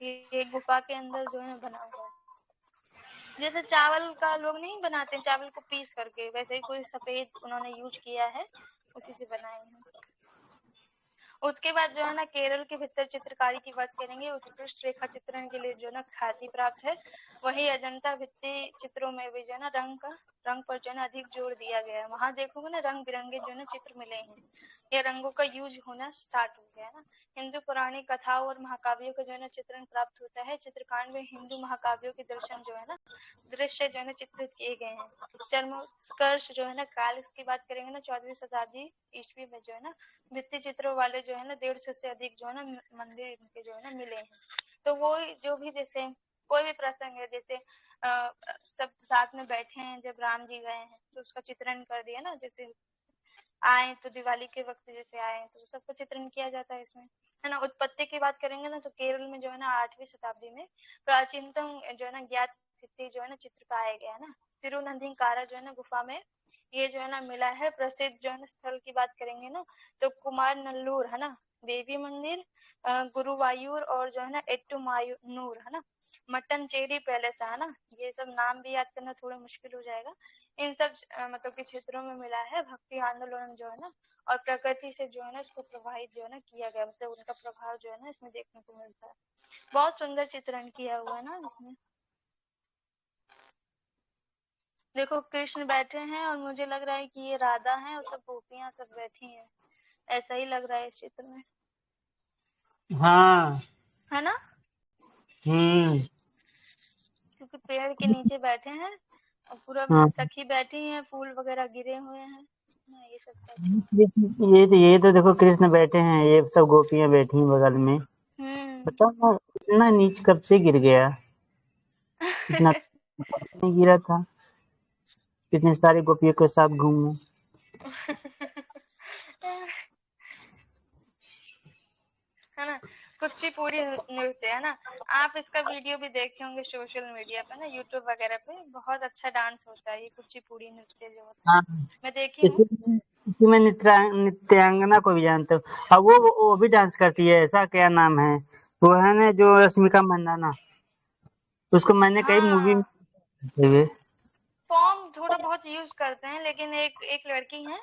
ये गुफा के अंदर जो है ना बना हुआ है। जैसे चावल का लोग नहीं बनाते हैं, चावल को पीस करके, वैसे ही कोई सफेद उन्होंने यूज किया है, उसी से बनाए हैं। उसके बाद जो है ना केरल के भित्तर चित्रकारी की बात करेंगे। उत्कृष्ट रेखा चित्रण के लिए जो है ना ख्याति प्राप्त है। वही अजंता भित्ति चित्रों में भी जो है ना रंग पर जो है ना अधिक जोर दिया गया है। वहां देखोगे ना रंग बिरंगे जो है ना चित्र मिले हैं, ये रंगों का यूज होना स्टार्ट हो गया है ना। हिंदू पौराणिक कथाओं और महाकाव्यों का जो है ना चित्रण प्राप्त होता है। चित्रकांड में हिंदू महाकाव्यों के दर्शन जो है ना दृश्य जो है ना चित्रित किए गए हैं। चर्मोत्कर्ष जो है ना काल, इसकी बात करेंगे ना 14वीं शताब्दी ईस्वी में जो है ना भित्ति चित्रों वाले जो है ना 150 से अधिक जो है ना मंदिर इनके जो है ना मिले हैं। तो वो जो भी जैसे कोई भी प्रसंग है, जैसे सब साथ में बैठे हैं जब राम जी गए हैं तो उसका चित्रण कर दिया ना, जैसे आए तो दिवाली के वक्त जैसे आए तो सबका चित्रण किया जाता है इसमें, है ना। उत्पत्ति की बात करेंगे ना तो केरल में जो है ना 8वीं शताब्दी में प्राचीनतम जो है ना ज्ञात भित्ति जो है ना चित्र पाया गया है ना। तिरुनंदिकारा जो है ना गुफा में ये जो है ना मिला है। प्रसिद्ध जो है ना स्थल की बात करेंगे ना तो कुमार नल्लूर है ना, देवी मंदिर, गुरुवायूर और जो है ना एट्टुमायूर है ना, मट्टनचेरी पैलेस है ना। ये सब नाम भी याद करना थोड़ा मुश्किल हो जाएगा। इन सब मतलब के क्षेत्रों में मिला है। भक्ति आंदोलन जो है ना और प्रकृति से जो है ना इसको प्रभावित जो है ना किया गया, मतलब उनका प्रभाव जो है ना इसमें देखने को मिलता है। बहुत सुंदर चित्रण किया हुआ है ना इसमें। देखो कृष्ण बैठे हैं और मुझे लग रहा है कि ये राधा है और सब गोपियां सब बैठी हैं, ऐसा ही लग रहा है इस चित्र में, हाँ। है ना। क्योंकि पेड़ के नीचे बैठे हैं और पूरा हाँ। सखी बैठी हैं, फूल वगैरह गिरे हुए हैं ना, ये सब बैठे ये तो देखो कृष्ण बैठे हैं, ये सब गोपियां बैठी हैं बगल में। हैं। पता ना इतना नीच कब से गिर गया, इतना नहीं गिरा था, कितने सारी गोपियों के साथ घूमूं। है ना। कुचिपुड़ी नृत्य है ना, आप इसका वीडियो भी देखे होंगे सोशल मीडिया पे ना, यूट्यूब वगैरह पे। बहुत अच्छा डांस होता है ये कुचिपुड़ी नृत्य जो होता है, हाँ, मैं देखी हूँ। इसी में नित्यांगना को भी जानते हो। अब वो भी डांस करती है, ऐसा क्या नाम है, वो है ना जो रश्मिका मंदाना, उसको मैंने कई मूवी में हाँ, देखते हुए। फॉर्म थोड़ा बहुत यूज करते हैं, लेकिन एक एक लड़की है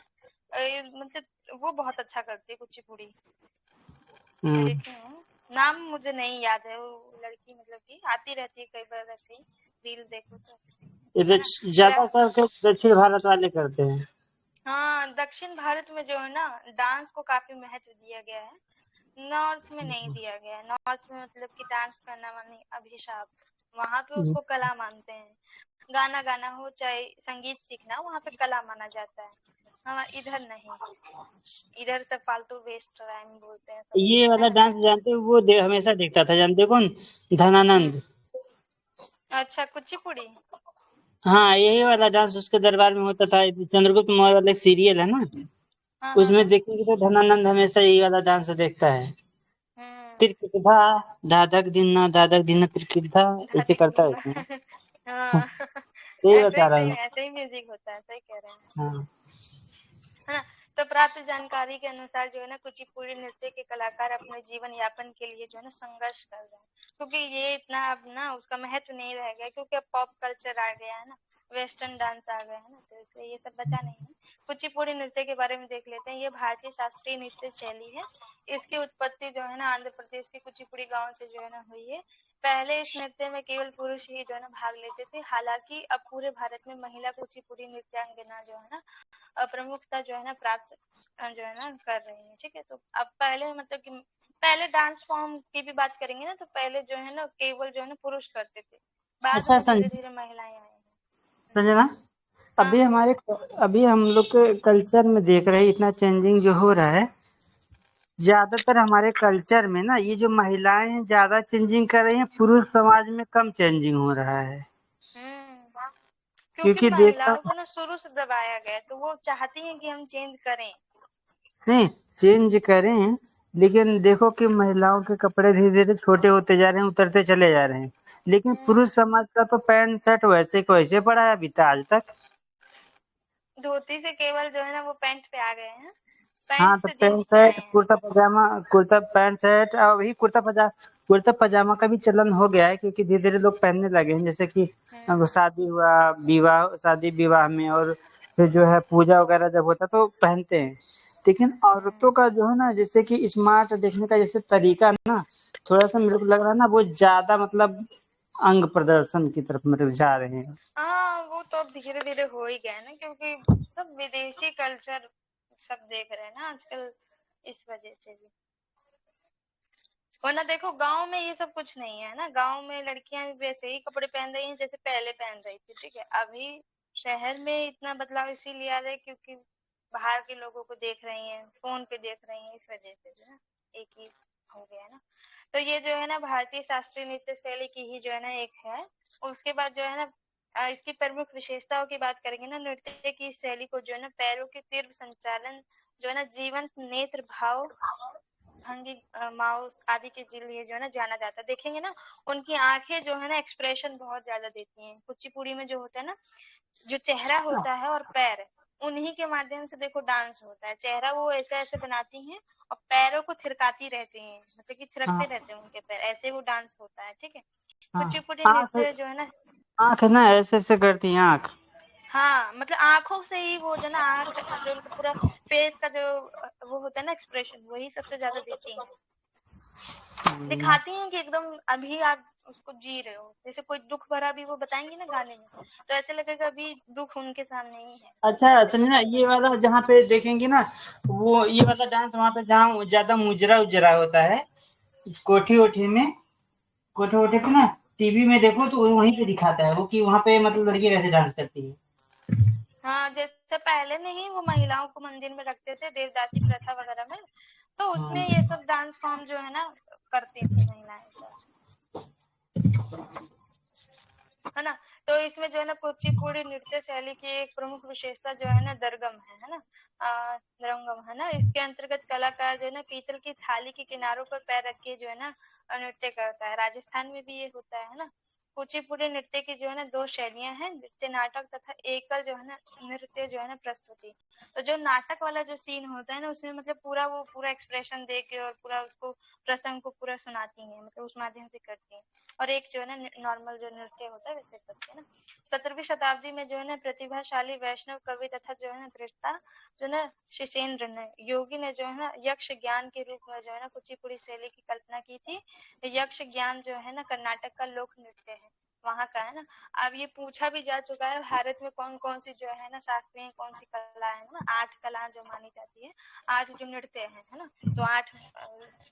मतलब वो बहुत अच्छा करती है कुचिपुड़ी, मैं हम्म। देखी हूँ। नाम मुझे नहीं याद है, वो लड़की मतलब कि आती रहती है कई बार ऐसे ही रील देखो तो, है ना। ज्यादा करके दक्षिण भारत वाले करते हैं। हाँ, दक्षिण भारत में जो है ना डांस को काफी महत्व दिया गया है, नॉर्थ में नहीं दिया गया है। नॉर्थ में मतलब कि डांस करना माने अभिशाप, वहां पे उसको कला मानते हैं। गाना गाना हो चाहे संगीत सीखना, वहां पे कला माना जाता है। हाँ, इधर नहीं, इधर सब फालतू वेस्ट टाइम बोलते हैं सब, ये है वाला ना। डांस जानते हो, वो हमेशा देखता था, जानते हो कौन? धनानंद। अच्छा, कुचिपुड़ी। हाँ, यही वाला डांस उसके दरबार में होता था। चंद्रगुप्त मौर्य वाला एक सीरियल है ना, हाँ हाँ उसमें हाँ। देखेंगे तो धनानंद हमेशा यही वाला डांस देखता है। हम्म। तिरकिटा दादक दिन तिरकिटा, ऐसे धातिक करता है दिन। उसमें। हाँ। यही ऐसे बता ही रहा सही हूँ। में ऐसे ही म्यूजिक होता है, सही कह रहे हैं, हाँ। है ना। तो प्राप्त जानकारी के अनुसार जो है ना कुचिपुड़ी नृत्य के कलाकार अपने जीवन यापन के लिए जो है ना संघर्ष कर रहे हैं, क्योंकि ये इतना अब ना उसका महत्व नहीं रह गया, क्योंकि अब पॉप कल्चर आ गया है ना, वेस्टर्न डांस आ गया है ना, तो इसलिए ये सब बचा नहीं है। कुचिपुड़ी नृत्य के बारे में देख लेते हैं। ये भारतीय शास्त्रीय नृत्य शैली है। इसकी उत्पत्ति जो है ना आंध्र प्रदेश के कुचिपुड़ी गांव से जो है ना हुई है। पहले इस नृत्य में केवल पुरुष ही जो है ना भाग लेते थे। हालांकि अब पूरे भारत में महिला कुचिपुड़ी नृत्यांगना जो है ना प्रमुखता जो है ना प्राप्त जो है ना कर रही है। ठीक है, तो अब पहले मतलब कि पहले डांस फॉर्म की भी बात करेंगे ना, तो पहले जो है ना केवल जो है ना पुरुष करते थे, बाद अच्छा में धीरे धीरे महिलाएं आई हैं। संजना, हाँ अभी हम लोग के कल्चर में देख रहे हैं इतना चेंजिंग जो हो रहा है। ज्यादातर हमारे कल्चर में ना ये जो महिलाएं हैं ज्यादा चेंजिंग कर रही हैं, पुरुष समाज में कम चेंजिंग हो रहा है। हम्म। क्योंकि क्योंकि देखा महिलाओं को ना शुरू से दबाया गया है, तो वो चाहती हैं कि हम चेंज करें। नहीं, चेंज करें, लेकिन देखो कि महिलाओं के कपड़े धीरे धीरे छोटे होते जा रहे हैं, उतरते चले जा रहे हैं। लेकिन पुरुष समाज का तो पैंट शर्ट वैसे को वैसे पड़ा है अभी तक आज तक। धोती से केवल जो है ना वो पैंट पे आ गए हैं। हाँ, पैंट तो से पैंट जींस में शर्ट, आए हैं। कुर्ता पजामा, कुर्ता पैंट शर्ट, और वही कुर्ता पजामा का भी चलन हो गया है, क्योंकि धीरे धीरे लोग पहनने लगे हैं। जैसे कि अब हम्म। शादी हुआ, शादी विवाह में, और फिर जो है पूजा वगैरह जब होता है तो पहनते हैं। लेकिन औरतों हम्म। का जो है ना, जैसे कि स्मार्ट देखने का जैसे तरीका ना, थोड़ा सा मेरे को लग रहा है ना, वो ज्यादा मतलब अंग प्रदर्शन की तरफ मतलब जा रहे हैं। हाँ, वो तो अब धीरे धीरे हो ही गया है ना, क्योंकि सब विदेशी कल्चर सब देख रहे हैं ना आजकल, इस वजह से भी। वरना देखो गांव में ये सब कुछ नहीं है ना, गांव में लड़कियां भी वैसे ही कपड़े पहन रही हैं जैसे पहले पहन रही थी, ठीक है। अभी शहर में इतना बदलाव इसीलिए आ रहा है क्योंकि बाहर के लोगों को देख रही हैं, फोन पे देख रही हैं, इस वजह से जो है एक ही हो गया है ना। तो ये जो है ना भारतीय शास्त्रीय नृत्य शैली की ही जो है ना एक है। और उसके बाद जो है ना इसकी प्रमुख विशेषताओं की बात करेंगे ना, नृत्य की इस शैली को जो है ना पैरों के तीव्र संचालन, जो है ना जीवंत नेत्र भाव, भंगी, माउस आदि के लिए जो है ना जाना जाता है। देखेंगे ना उनकी आंखें जो है ना एक्सप्रेशन बहुत ज्यादा देती हैं। कुचिपुड़ी में जो होता है ना, जो चेहरा होता है और पैर, उन्हीं के माध्यम से देखो डांस होता है। चेहरा वो ऐसे ऐसे बनाती हैं और पैरों को थिरकाती रहती हैं, मतलब कि थिरकते हाँ रहते हैं उनके पैर, ऐसे वो डांस होता है, ठीक है। हाँ। कुचिपुड़ी आँख नृत्य जो है ना, आँख है ना, ऐसे ऐसे करती हैं आँख। हाँ मतलब आंखों से ही वो जो ना आंख जो उनका पूरा फेस का जो वो होता है ना एक्सप्रेशन, वही सबसे ज्यादा देती हैं। दिखाती हैं कि एकदम अभी आप उसको जी रहे हो, जैसे कोई दुख भरा भी वो बताएंगी ना गाने में, तो ऐसे लगेगा अभी दुख उनके सामने ही है, अच्छा, ऐसे संजना, लगेगा। ये वाला जहाँ पे देखेंगे ना, वो ये वाला डांस वहाँ पे जहाँ ज्यादा मुजरा उजरा होता है, कोठी वोठी में, कोठी वोठी पे ना, टीवी में देखो तो वहीं पे दिखाता है वो, कि वहाँ पे मतलब लड़की कैसे डांस करती है। हाँ, जैसे पहले नहीं वो महिलाओं को मंदिर में रखते थे देवदासी प्रथा वगैरह में, तो हाँ। उसमें ये सब डांस फॉर्म जो है ना करती थी महिलाएं सब, है ना। तो इसमें जो है ना कुचिपुड़ी नृत्य शैली की एक प्रमुख विशेषता जो है ना दरगम है ना, दरंगम है ना। इसके अंतर्गत कलाकार जो है ना पीतल की थाली के किनारों पर पैर रख के जो है ना नृत्य करता है। राजस्थान में भी ये होता है ना। कुचिपुड़ी नृत्य की जो है ना दो शैलियां हैं, नृत्य नाटक तथा एकल जो है ना नृत्य जो है ना प्रस्तुति। तो जो नाटक वाला जो सीन होता है ना, उसमें मतलब पूरा वो पूरा एक्सप्रेशन दे के और पूरा उसको प्रसंग को पूरा सुनाती हैं, मतलब उस माध्यम से करती हैं। और एक जो है ना नॉर्मल जो नृत्य होता है वैसे करते हैं ना। 17वीं शताब्दी में जो है ना प्रतिभाशाली वैष्णव कवि तथा जो है ना दृष्टा जो ना शिशेंद्र ने योगी ने जो है ना यक्ष ज्ञान के रूप में जो है ना कुचिपुड़ी शैली की कल्पना की थी। यक्ष ज्ञान जो है ना कर्नाटक का लोक नृत्य है, वहां का है ना। अब ये पूछा भी जा चुका है भारत में कौन कौन सी जो है ना शास्त्रीय कौन सी कला है ना, 8 कला जो मानी जाती है, 8 जो नृत्य है ना। तो 8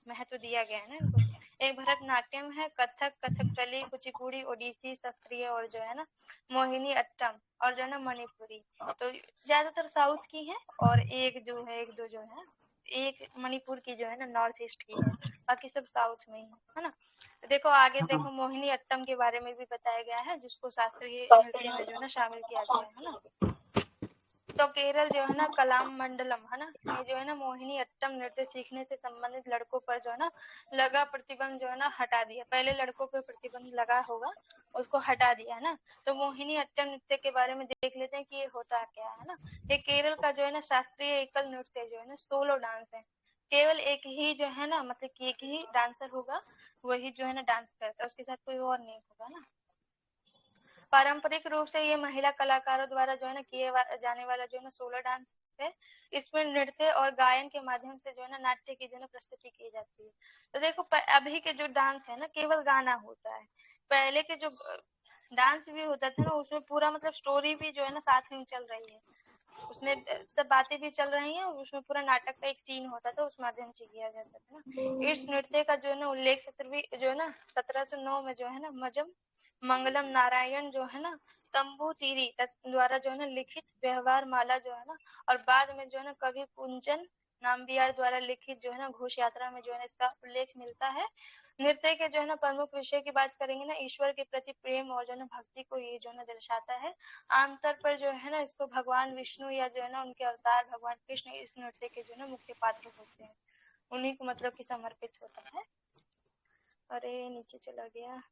महत्व दिया गया है ना इनको। एक भरतनाट्यम है, कथक, कथकली, कुचिपुड़ी, ओडिसी शास्त्रीय, और जो है ना मोहिनी अट्टम, और जो है ना मणिपुरी। तो ज्यादातर साउथ की है, और एक जो है एक दो जो है, एक मणिपुर की जो है ना नॉर्थ ईस्ट की है, बाकी सब साउथ में ही है ना। तो देखो आगे देखो मोहिनी अट्टम के बारे में भी बताया गया है, जिसको शास्त्रीय नृत्य में जो है ना शामिल किया गया है ना। तो केरल जो है ना कलाम मंडलम है ना, ये जो है ना मोहिनी अट्टम नृत्य सीखने से संबंधित लड़कों पर जो है ना लगा प्रतिबंध जो है ना हटा दिया। पहले लड़कों पर प्रतिबंध लगा होगा, उसको हटा दिया है ना। तो मोहिनी अट्टम नृत्य के बारे में देख लेते हैं कि ये होता क्या है ना। ये केरल का जो है ना शास्त्रीय एकल नृत्य जो है ना सोलो डांस है। केवल एक ही जो है ना, मतलब कि एक ही डांसर होगा, वही जो है ना डांस करता है, उसके साथ कोई और नहीं होगा ना। पारंपरिक रूप से ये महिला कलाकारों द्वारा जो है ना किए जाने वाला जो है ना सोलो डांस है। इसमें नृत्य और गायन के माध्यम से जो है ना नाट्य की जो है ना प्रस्तुति की जाती है। तो देखो अभी के जो डांस है ना केवल गाना होता है। पहले के जो डांस भी होता था ना, उसमें पूरा मतलब स्टोरी भी जो है ना साथ में चल रही है, उसमें सब बातें भी चल रही हैं, और उसमें पूरा नाटक का एक सीन होता था, उस माध्यम से किया जाता था ना। इस नृत्य का जो है ना उल्लेख 17वीं जो है ना 1709 में जो है ना मजम मंगलम नारायण जो है ना तंबूतिरी द्वारा जो है ना लिखित व्यवहार माला जो है ना, और बाद में जो है ना कवि कुंचन नाम्बियार द्वारा लिखित जो है ना घोष यात्रा में जो है ना इसका उल्लेख मिलता है। नृत्य के जो है ना प्रमुख विषय की बात करेंगे ना, ईश्वर के प्रति प्रेम और जो है ना भक्ति को ये जो है ना दर्शाता है। आमतौर पर जो है ना इसको भगवान विष्णु या जो है ना उनके अवतार भगवान कृष्ण इस नृत्य के जो है ना मुख्य पात्र होते हैं, उन्हीं को मतलब कि समर्पित होता है। अरे नीचे चला गया,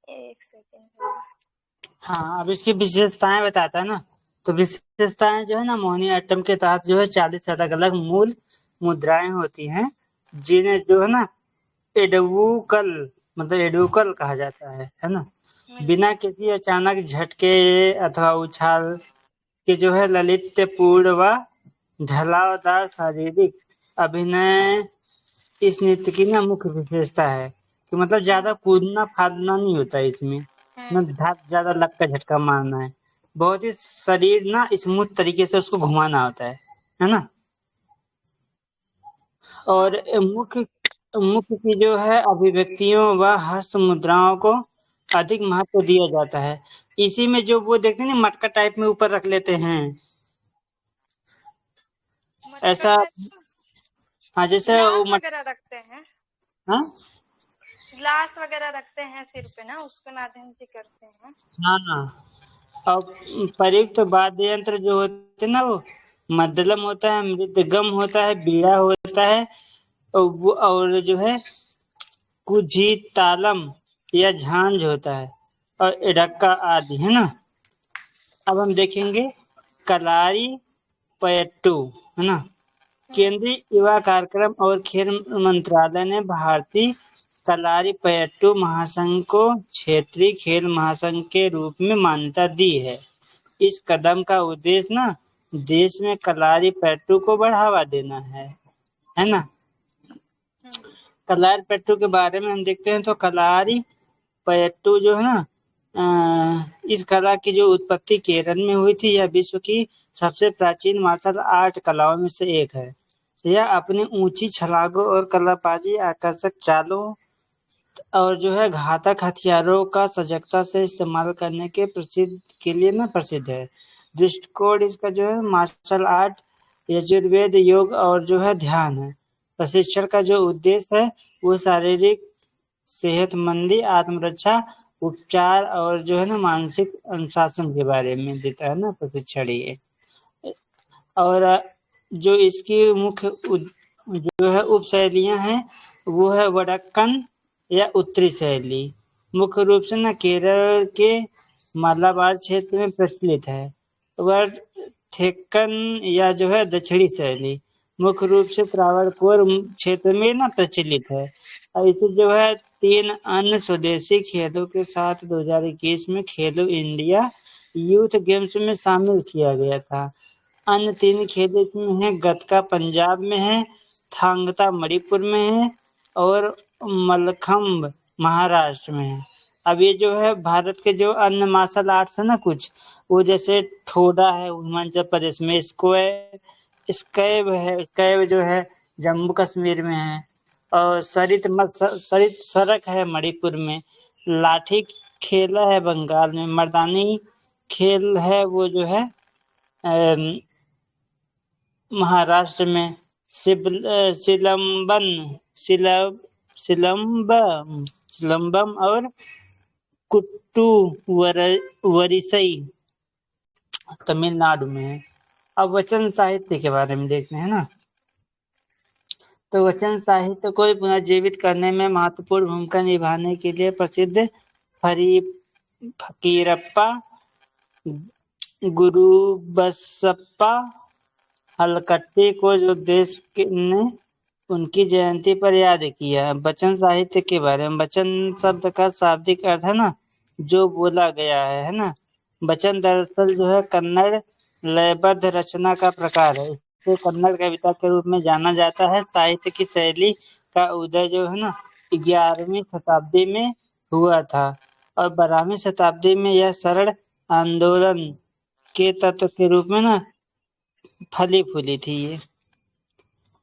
एक सेकेंड। हाँ, अब इसकी विशेषताएं बताता है ना। तो विशेषताएं जो है ना, मोहिनीअट्टम के तहत जो है 40 अलग अलग मूल मुद्राएं होती हैं, जिन्हें जो है ना एडवुकल मतलब एडवुकल कहा जाता है ना। बिना किसी अचानक झटके अथवा उछाल के जो है ललित्यपूर्ण व ढलावदार शारीरिक अभिनय इस नृत्य की ना मुख्य विशेषता है कि मतलब ज्यादा कूदना फादना नहीं होता है इसमें, ना ज्यादा लक का झटका मारना है। बहुत ही शरीर ना स्मूथ तरीके से उसको घुमाना होता है ना। और मुख्य मुख्य की जो है अभिव्यक्तियों व हस्त मुद्राओं को अधिक महत्व दिया जाता है। इसी में जो वो देखते हैं ना मटका टाइप में ऊपर रख लेते हैं ऐसा। हाँ जैसे वो ग्लास वगैरह रखते हैं, हाँ ग्लास वगैरह रखते हैं सिर पे ना, उसके माध्यम से करते हैं। हाँ हाँ। और प्रयुक्त वाद्य यंत्र जो होते हैं ना, वो मद्दलम होता है, मृदगम होता है, बीड़ा होता है, और जो है कुझी तालम या झांझ होता है, और इडक्का आदि, है ना। अब हम देखेंगे कलारी पयट्टू, है ना। केंद्रीय युवा कार्यक्रम और खेल मंत्रालय ने भारतीय कलारी पयट्टू महासंघ को क्षेत्रीय खेल महासंघ के रूप में मान्यता दी है। इस कदम का उद्देश्य ना देश में कलारी पयट्टू को बढ़ावा देना है ना। कलारी पयट्टू के बारे में हम देखते हैं तो कलारी पयट्टू जो है ना, इस कला की जो उत्पत्ति केरल में हुई थी, यह विश्व की सबसे प्राचीन मार्शल आर्ट कलाओं में से एक है। यह अपनी ऊंची छलांगों और कलाबाजी, आकर्षक चालों और जो है घातक हथियारों का सजगता से इस्तेमाल करने के लिए ना प्रसिद्ध है। दृष्टिकोण इसका जो है मार्शल आर्ट, यजुर्वेद, योग और जो है ध्यान है। प्रशिक्षण का जो उद्देश्य है वो शारीरिक सेहतमंदी, आत्मरक्षा, उपचार और जो है ना मानसिक अनुशासन के बारे में देता है ना प्रशिक्षण ये। और जो इसकी मुख्य जो है उप शैलियां हैं वो है वडक्कन या उत्तरी शैली। मुख्य रूप से ना केरल के मालाबार क्षेत्र में प्रचलित है। वह थेक्कन या जो है दक्षिणी शैली मुख्य रूप से त्रावणकोर क्षेत्र में ना प्रचलित है। और इसे जो है 3 अन्य स्वदेशी खेलों के साथ 2021 में खेलो इंडिया यूथ गेम्स में शामिल किया गया था। अन्य 3 खेल इसमें है गतका पंजाब में है, थांगता मणिपुर में है और मलखम्ब महाराष्ट्र में है। अब ये जो है भारत के जो अन्य मार्शल आर्ट्स है ना कुछ, वो जैसे ठोडा है हिमाचल प्रदेश में, स्कैब है, स्कैब जो है जम्मू कश्मीर में है, और सरित सरक है मणिपुर में, लाठी खेला है बंगाल में, मर्दानी खेल है वो जो है महाराष्ट्र में, सिलंबन सिलंबम और कुट्टू वरिसई तमिलनाडु में है। अब वचन साहित्य के बारे में देखते हैं ना। तो वचन साहित्य को पुनर्जीवित करने में महत्वपूर्ण भूमिका निभाने के लिए प्रसिद्ध फकीरप्पा, गुरुबसप्पा हलकट्टी को जो देश ने उनकी जयंती पर याद किया। वचन साहित्य के बारे में, वचन शब्द का शाब्दिक अर्थ है ना जो बोला गया है ना। वचन दरअसल जो है कन्नड़ लयबद्ध रचना का प्रकार है। इसे कन्नड़ कविता के रूप में जाना जाता है। साहित्य की शैली का उदय जो है ना 11वीं शताब्दी में हुआ था, और 12वीं शताब्दी में यह सरल आंदोलन के तत्व के रूप में ना फली फूली थी ये।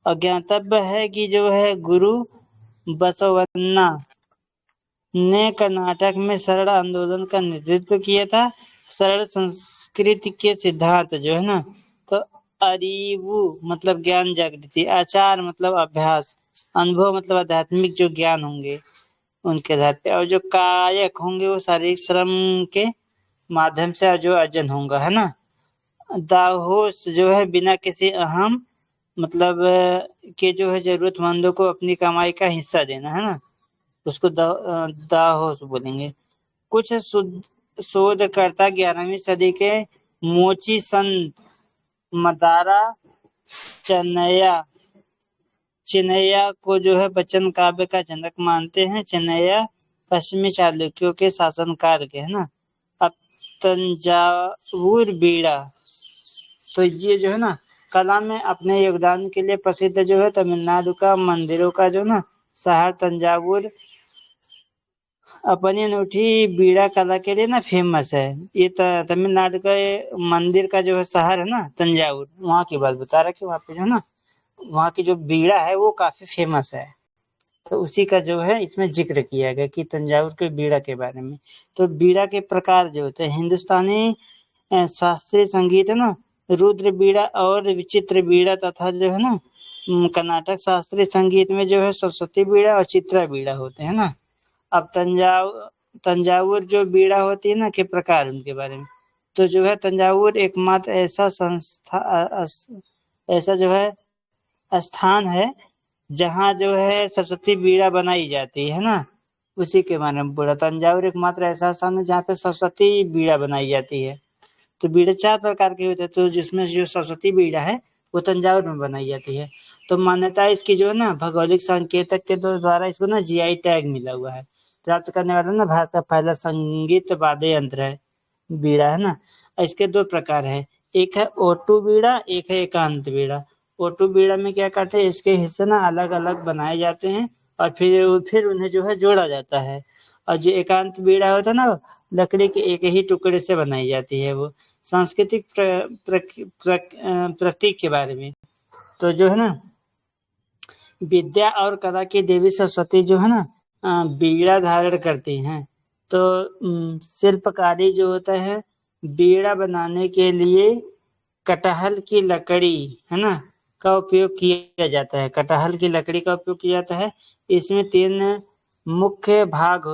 और ज्ञातव्य है कि जो है गुरु बसवन्ना ने कर्नाटक में सरल आंदोलन का नेतृत्व किया था। सरल संस्कृति के सिद्धांत जो है ना, तो अरिवु मतलब ज्ञान जागृति, आचार मतलब अभ्यास, अनुभव मतलब आध्यात्मिक जो ज्ञान होंगे उनके आधार पे, और जो कायक होंगे वो शारीरिक श्रम के माध्यम से जो अर्जन होगा, है ना। दाहोश जो है बिना किसी अहम मतलब के जो है जरूरतमंदों को अपनी कमाई का हिस्सा देना, है ना, उसको दाहोश बोलेंगे। कुछ शोधकर्ता 11वीं सदी के मोची संत, मदारा, चिनैया को जो है वचन काव्य का जनक मानते हैं। चिनैया पश्चिमी चालुक्यों के शासनकाल के, है ना। अब तंजावुर बीड़ा, तो ये जो है ना कला में अपने योगदान के लिए प्रसिद्ध जो है तमिलनाडु का मंदिरों का जो ना शहर तंजावुर अपनी अनूठी बीड़ा कला के लिए ना फेमस है। ये तमिलनाडु का मंदिर का जो है शहर है ना तंजावुर, वहाँ की बात बता रहा कि वहाँ पे जो है ना वहाँ की जो बीड़ा है वो काफी फेमस है। तो उसी का जो है इसमें जिक्र किया गया कि तंजावुर के बीड़ा के बारे में। तो बीड़ा के प्रकार जो होते हैं, हिंदुस्तानी शास्त्रीय संगीत है ना, रुद्र बीड़ा और विचित्र बीड़ा, तथा जो है ना कर्नाटक शास्त्रीय संगीत में जो है सरस्वती बीड़ा और चित्रा बीड़ा होते हैं ना। अब तंजावुर जो बीड़ा होती है ना के प्रकार उनके बारे में, तो जो है तंजावुर एकमात्र ऐसा जो है स्थान है जहाँ जो है सरस्वती बीड़ा बनाई जाती है ना, उसी के बारे में बोला। तंजावुर एकमात्र ऐसा स्थान है जहाँ पे सरस्वती बीड़ा बनाई जाती है। तो बीड़ा 4 प्रकार के होते हैं, तो जिसमें जो सरस्वती बीड़ा है वो तंजावुर में बनाई जाती है। तो मान्यता इसकी जो है ना भौगोलिक संकेतक के द्वारा इसको ना जीआई टैग मिला हुआ है। प्राप्त करने वाला ना भारत का पहला संगीत वाद्य यंत्र है बीड़ा, है ना। इसके 2 प्रकार है, एक है ओटू बीड़ा, एक है एकांत बीड़ा। ओटू बीड़ा में क्या करते हैं, इसके हिस्से ना अलग अलग बनाए जाते हैं और फिर उन्हें जो है जोड़ा जाता है। और जो एकांत बीड़ा होता है ना लकड़ी के एक ही टुकड़े से बनाई जाती है। वो सांस्कृतिक प्रतीक के बारे में, तो जो है ना विद्या और कला की देवी सरस्वती जो है ना बीड़ा धारण करती हैं। तो शिल्पकारी जो होता है, बीड़ा बनाने के लिए कटहल की लकड़ी है ना का उपयोग किया जाता है। कटहल की लकड़ी का उपयोग किया जाता है। इसमें 3 मुख्य भाग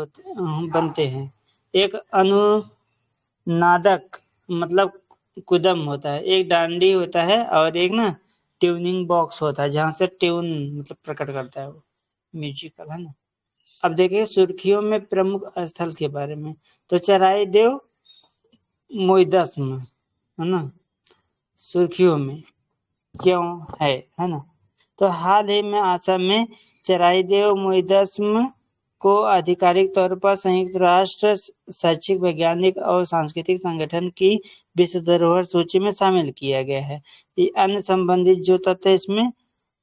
बनते हैं। एक अनुनादक मतलब कुदम होता है, एक डांडी होता है और एक ना ट्यूनिंग बॉक्स होता है जहाँ से ट्यून मतलब प्रकट करता है वो म्यूजिकल, है ना। अब देखिए सुर्खियों में प्रमुख स्थल के बारे में, तो चराई देव मोइदस्म है ना सुर्खियों में क्यों है ना। तो हाल ही में असम में चराई देव मोइदस्म को आधिकारिक तौर पर संयुक्त राष्ट्र शैक्षिक वैज्ञानिक और सांस्कृतिक संगठन की विश्व धरोहर सूची में शामिल किया गया है। ये अन्य संबंधित जो तथ्य इसमें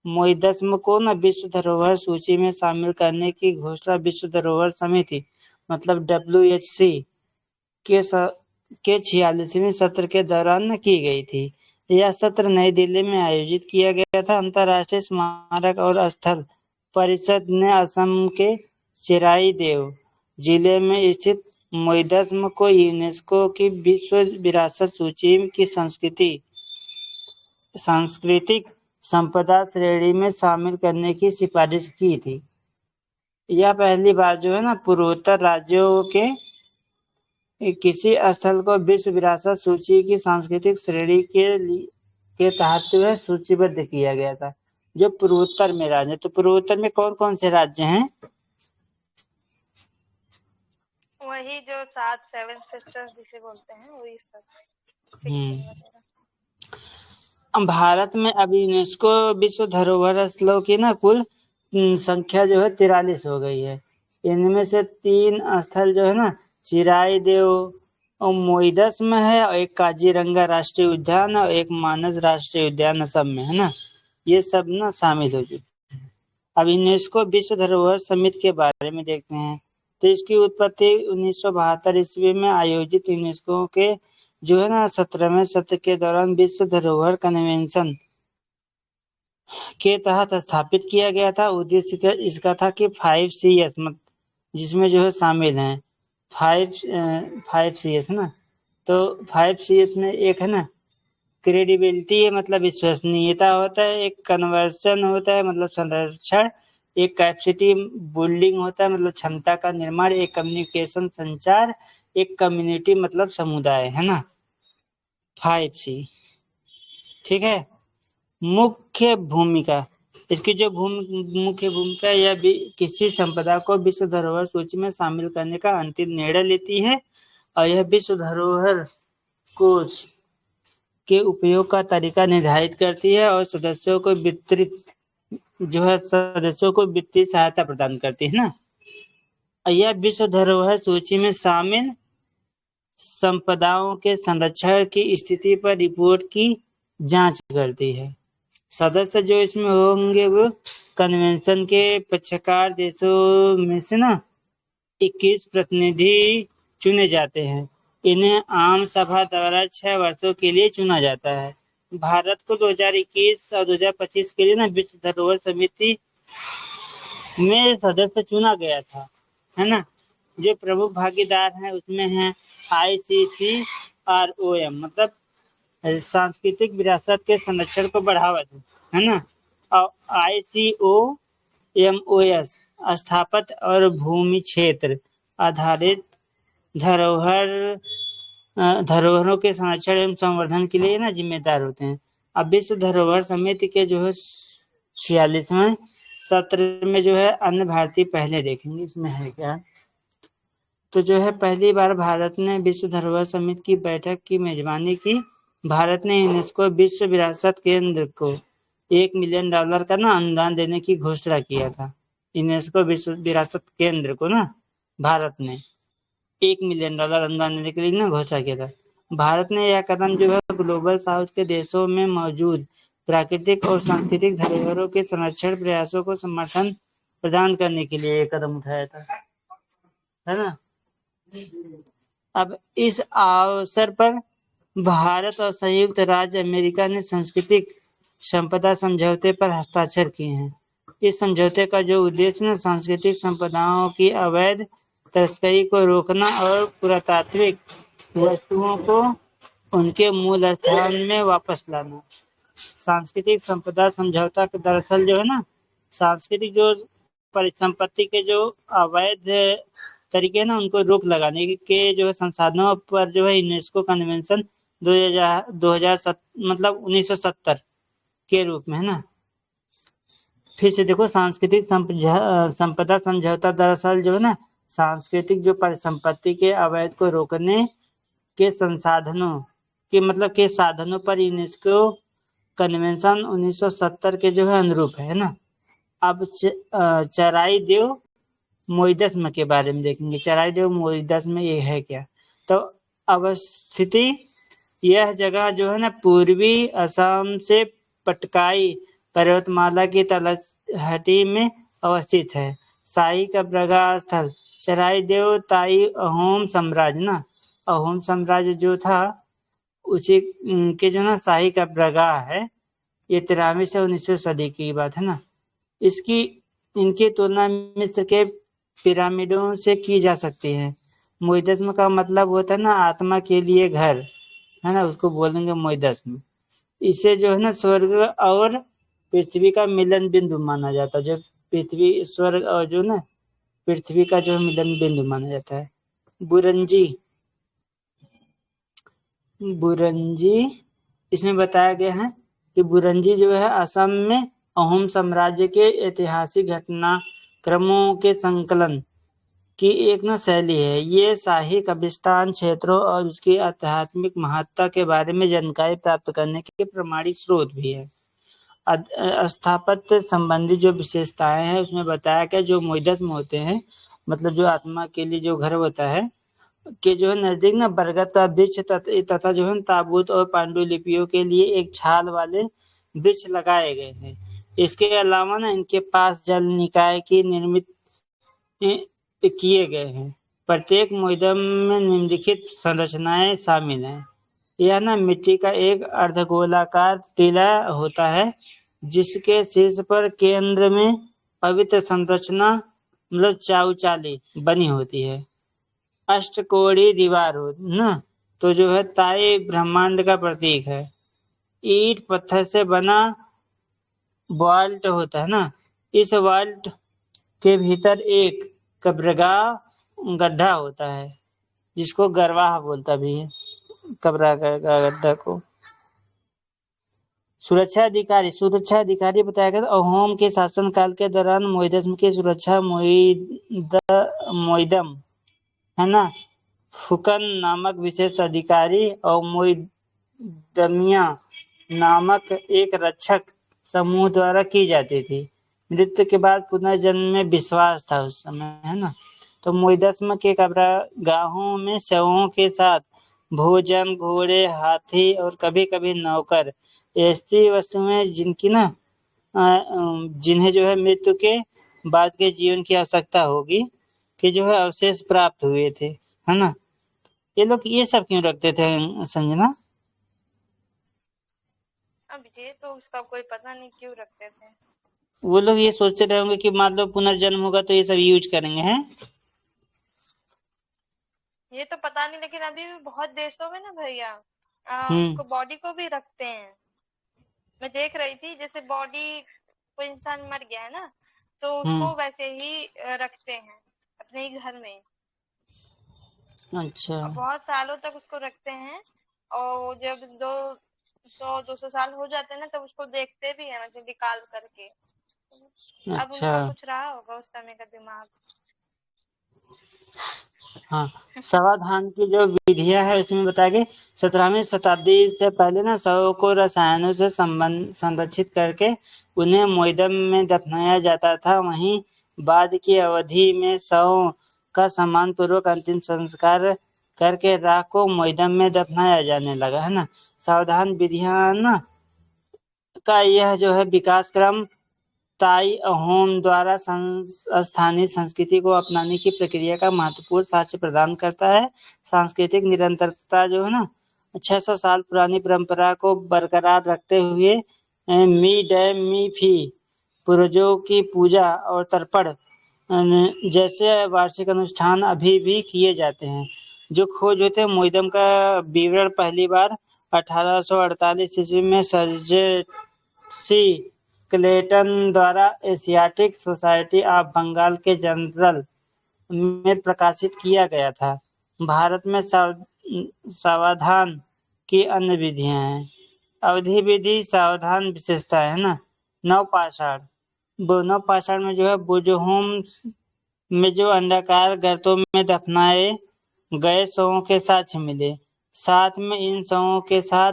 मोइदस्म को न विश्व धरोहर सूची में शामिल करने की घोषणा विश्व धरोहर समिति मतलब WHC के 46वें सत्र के दौरान की गई थी। यह सत्र नई दिल्ली में आयोजित किया गया था। अंतर्राष्ट्रीय स्मारक और स्थल परिषद ने असम के चिराई देव जिले में स्थित मोइदस्म को यूनेस्को की विश्व विरासत सूची की सांस्कृतिक संपदा श्रेणी में शामिल करने की सिफारिश की थी। यह पहली बार जो है ना पूर्वोत्तर राज्यों के किसी स्थल को विश्व विरासत सूची की सांस्कृतिक श्रेणी के तहत जो है सूचीबद्ध किया गया था। जो पूर्वोत्तर में राज्य, तो पूर्वोत्तर में कौन कौन से राज्य हैं? वही जो 7 सिस्टर्स जिसे बोलते हैं वही सब, हम्म। वगैरह। भारत में अभी यूनेस्को विश्व धरोहर स्थलों की ना कुल संख्या जो है 43 हो गई है। इनमें से 3 स्थल जो है ना चिराई देव और मोइदस्म है और एक काजीरंगा राष्ट्रीय उद्यान और एक मानस राष्ट्रीय उद्यान असम में, है ना। ये सब ना शामिल हो चुके हैं। अब यूनेस्को विश्व धरोहर समिति के बारे में देखते हैं। तो इसकी उत्पत्ति 1972 ईस्वी में आयोजित यूनेस्को के जो है ना 17वें सत्र के दौरान विश्व धरोहर कन्वेंशन के तहत स्थापित किया गया था। उद्देश्य इसका था कि 5CS जिसमें जो है शामिल हैं 5CS है ना। तो 5CS में एक है ना क्रेडिबिलिटी है मतलब विश्वसनीयता होता है, एक कन्वर्सन होता है मतलब संरक्षण, एक कैपेसिटी बिल्डिंग होता है मतलब क्षमता का निर्माण, एक कम्युनिकेशन संचार, एक कम्युनिटी मतलब समुदाय, है ना 5C। ठीक है। मुख्य भूमिका, इसकी जो मुख्य भूमिका यह भी किसी संपदा को विश्व धरोहर सूची में शामिल करने का अंतिम निर्णय लेती है और यह विश्व धरोहर को के उपयोग का तरीका निर्धारित करती है और सदस्यों को वितरित वित्तीय सहायता प्रदान करती है ना। यह विश्व धरोहर सूची में शामिल संपदाओं के संरक्षण की स्थिति पर रिपोर्ट की जांच करती है। सदस्य जो इसमें होंगे वो कन्वेंशन के पक्षकार देशों में से ना 21 प्रतिनिधि चुने जाते हैं। इन्हें आम सभा द्वारा 6 वर्षों के लिए चुना जाता है। भारत को 2021 और 2025 के लिए ना विश्व धरोहर समिति में सदस्य चुना गया था, है ना। जो प्रमुख भागीदार हैं उसमें हैं ICCROM, मतलब सांस्कृतिक विरासत के संरक्षण को बढ़ावा दे, है ना। और ICOMOS स्थापत्य और भूमि क्षेत्र आधारित धरोहरों के संरक्षण एवं संवर्धन के लिए ना जिम्मेदार होते हैं। अब विश्व धरोहर समिति के जो है 46वें सत्र में जो है अन्य भारतीय पहले देखेंगे इसमें है क्या। तो जो है पहली बार भारत ने विश्व धरोहर समिति की बैठक की मेजबानी की। भारत ने यूनेस्को विश्व विरासत केंद्र को $1 मिलियन का ना अनुदान देने की घोषणा किया था। यूनेस्को विश्व विरासत केंद्र को ना भारत ने $1 मिलियन अनुदान देने के लिए ना घोषणा किया था। भारत ने यह कदम जो है ग्लोबल साउथ के देशों में मौजूद प्राकृतिक और सांस्कृतिक धरोहरों के संरक्षण प्रयासों को समर्थन प्रदान करने के लिए कदम उठाया था, है ना। अब इस अवसर पर भारत और संयुक्त राज्य अमेरिका ने सांस्कृतिक संपदा समझौते पर हस्ताक्षर किए हैं। इस समझौते का जो उद्देश्य है सांस्कृतिक संपदाओं की अवैध तस्करी को रोकना और पुरातात्विक वस्तुओं को उनके मूल स्थान में वापस लाना। सांस्कृतिक संपदा समझौता के दरअसल जो है ना सांस्कृतिक जो परिसंपत्ति के जो अवैध तरीके ना उनको रोक लगाने के जो है संसाधनों पर जो है यूनेस्को कन्वेंशन 2007 मतलब 1970 के रूप में, है ना। फिर से देखो सांस्कृतिक संपदा समझौता दरअसल जो है ना सांस्कृतिक जो परिसंपत्ति के अवैध को रोकने के संसाधनों के मतलब के साधनों पर यूनेस्को कन्वेंशन 1970 के जो है अनुरूप है ना। अब चराई देव मोइदस्म के बारे में देखेंगे। चराई देव मोइदस्म ये है क्या। तो अवस्थिति यह जगह जो है ना पूर्वी असम से पटकाई पर्वतमाला की तलहटी में अवस्थित है। शाही का प्रगा स्थल चराई देव ताई अहोम साम्राज्य ना अहोम साम्राज्य जो था उसी के जो ना शाही का प्रगाह है। ये 13वीं से 19वीं सदी की बात है ना। इनकी तुलना मिस्र के पिरामिडों से की जा सकती है। मोइदस्म का मतलब होता है ना आत्मा के लिए घर, है ना, उसको बोलेंगे मोइदस्म। इसे जो है ना स्वर्ग और पृथ्वी का मिलन बिंदु माना जाता है। जो पृथ्वी स्वर्ग और जो ना पृथ्वी का जो मिलन बिंदु माना जाता है। बुरंजी इसमें बताया गया है कि बुरंजी जो है असम में अहोम साम्राज्य के ऐतिहासिक घटनाक्रमों के संकलन की एक न शैली है। ये शाही कब्रिस्तान क्षेत्रों और उसकी आध्यात्मिक महत्ता के बारे में जानकारी प्राप्त करने के प्रमाणिक स्रोत भी है। स्थापत्य संबंधी जो विशेषताएं हैं उसमें बताया गया जो मोइदस्म होते हैं मतलब जो आत्मा के लिए जो घर होता है के जो है नजदीक ना बरगद का वृक्ष तथा जो है ताबूत और पांडुलिपियों के लिए एक छाल वाले वृक्ष लगाए गए हैं। इसके अलावा ना इनके पास जल निकाय की निर्मित किए गए हैं। प्रत्येक मोइदम में निम्नलिखित संरचनाएं शामिल हैं। यह ना मिट्टी का एक अर्धगोलाकार टीला होता है जिसके शीर्ष पर केंद्र में पवित्र संरचना मतलब चाउचाली बनी होती है। अष्टकोणीय दीवार हो ना तो जो है ताई ब्रह्मांड का प्रतीक है। ईंट पत्थर से बना वाल्ट होता है ना। इस वाल्ट के भीतर एक कब्रगाह गड्ढा होता है जिसको गरवाह बोलता भी है कब्र का गड्ढा को। सुरक्षा अधिकारी बताया गया अहोम के शासनकाल के दौरान मोइदस्म की सुरक्षा मोइदम है ना फुकन नामक विशेष अधिकारी और दमिया नामक एक रक्षक समूह द्वारा की जाती थी। मृत्यु के बाद पुनर्जन्म में विश्वास था उस समय, है ना। तो मोइदस्म के कब्रगाहों में शवों के साथ भोजन, घोड़े, हाथी और कभी कभी नौकर ऐसी वस्तुएं जिनकी ना जिन्हें जो है मृत्यु के बाद के जीवन की आवश्यकता होगी कि जो है अवशेष प्राप्त हुए थे, है ना। ये लोग ये सब क्यों रखते थे संजना? अब ये तो उसका कोई पता नहीं क्यों रखते थे। वो लोग ये सोचते रहे होंगे कि मान लो पुनर्जन्म होगा तो ये सब यूज करेंगे, हैं। ये तो पता नहीं, लेकिन अभी भी बहुत देशों में ना भैया हम्म। उसको बॉडी को भी रखते हैं। मैं देख रही थी, जैसे बॉडी कोई इंसान मर गया है ना, तो हम्म। उसको वैसे ही रखते हैं अपने ही घर में, अच्छा। और बहुत सालों तक उसको रखते हैं। और जब 200-250 साल हो जाते हैं ना, तब उसको देखते भी हैं, मतलब निकाल करके। अब अच्छा। उनका कुछ रहा होगा उस समय का दिमाग। हाँ, समाधान की जो विधियां है उसमें बताया कि 17वीं शताब्दी से पहले ना शवों को रसायनों से संरक्षित करके उन्हें मोइदम में दफनाया जाता था। वहीं बाद की अवधि में शवों का सम्मानपूर्वक अंतिम संस्कार करके राख को मोइदम में दफनाया जाने लगा, है ना। सावधान विधियां ना का यह जो है विकास क्रम ताई अहोम द्वारा स्थानीय संस्कृति को अपनाने की प्रक्रिया का महत्वपूर्ण साक्ष्य प्रदान करता है। सांस्कृतिक निरंतरता जो है ना 600 साल पुरानी परंपरा को बरकरार रखते हुए मी डैम मी फी पूर्वजों की पूजा और तर्पण जैसे वार्षिक अनुष्ठान अभी भी किए जाते हैं। जो खोज होते हैं मोइदम का विवरण पहली बार 1848 ईस्वी में सी क्लेटन द्वारा एशियाटिक सोसाइटी ऑफ बंगाल के जर्नल में प्रकाशित किया गया था। भारत में सावधान की अन्य विधियां हैं। अवधि विधि सावधान विशेषता है ना। नवपाषाण नवपाषाण में जो है बुजहोम में जो अंडाकार गर्तों में दफनाए गए शवों के साक्ष्य मिले। साथ में इन शवों के साथ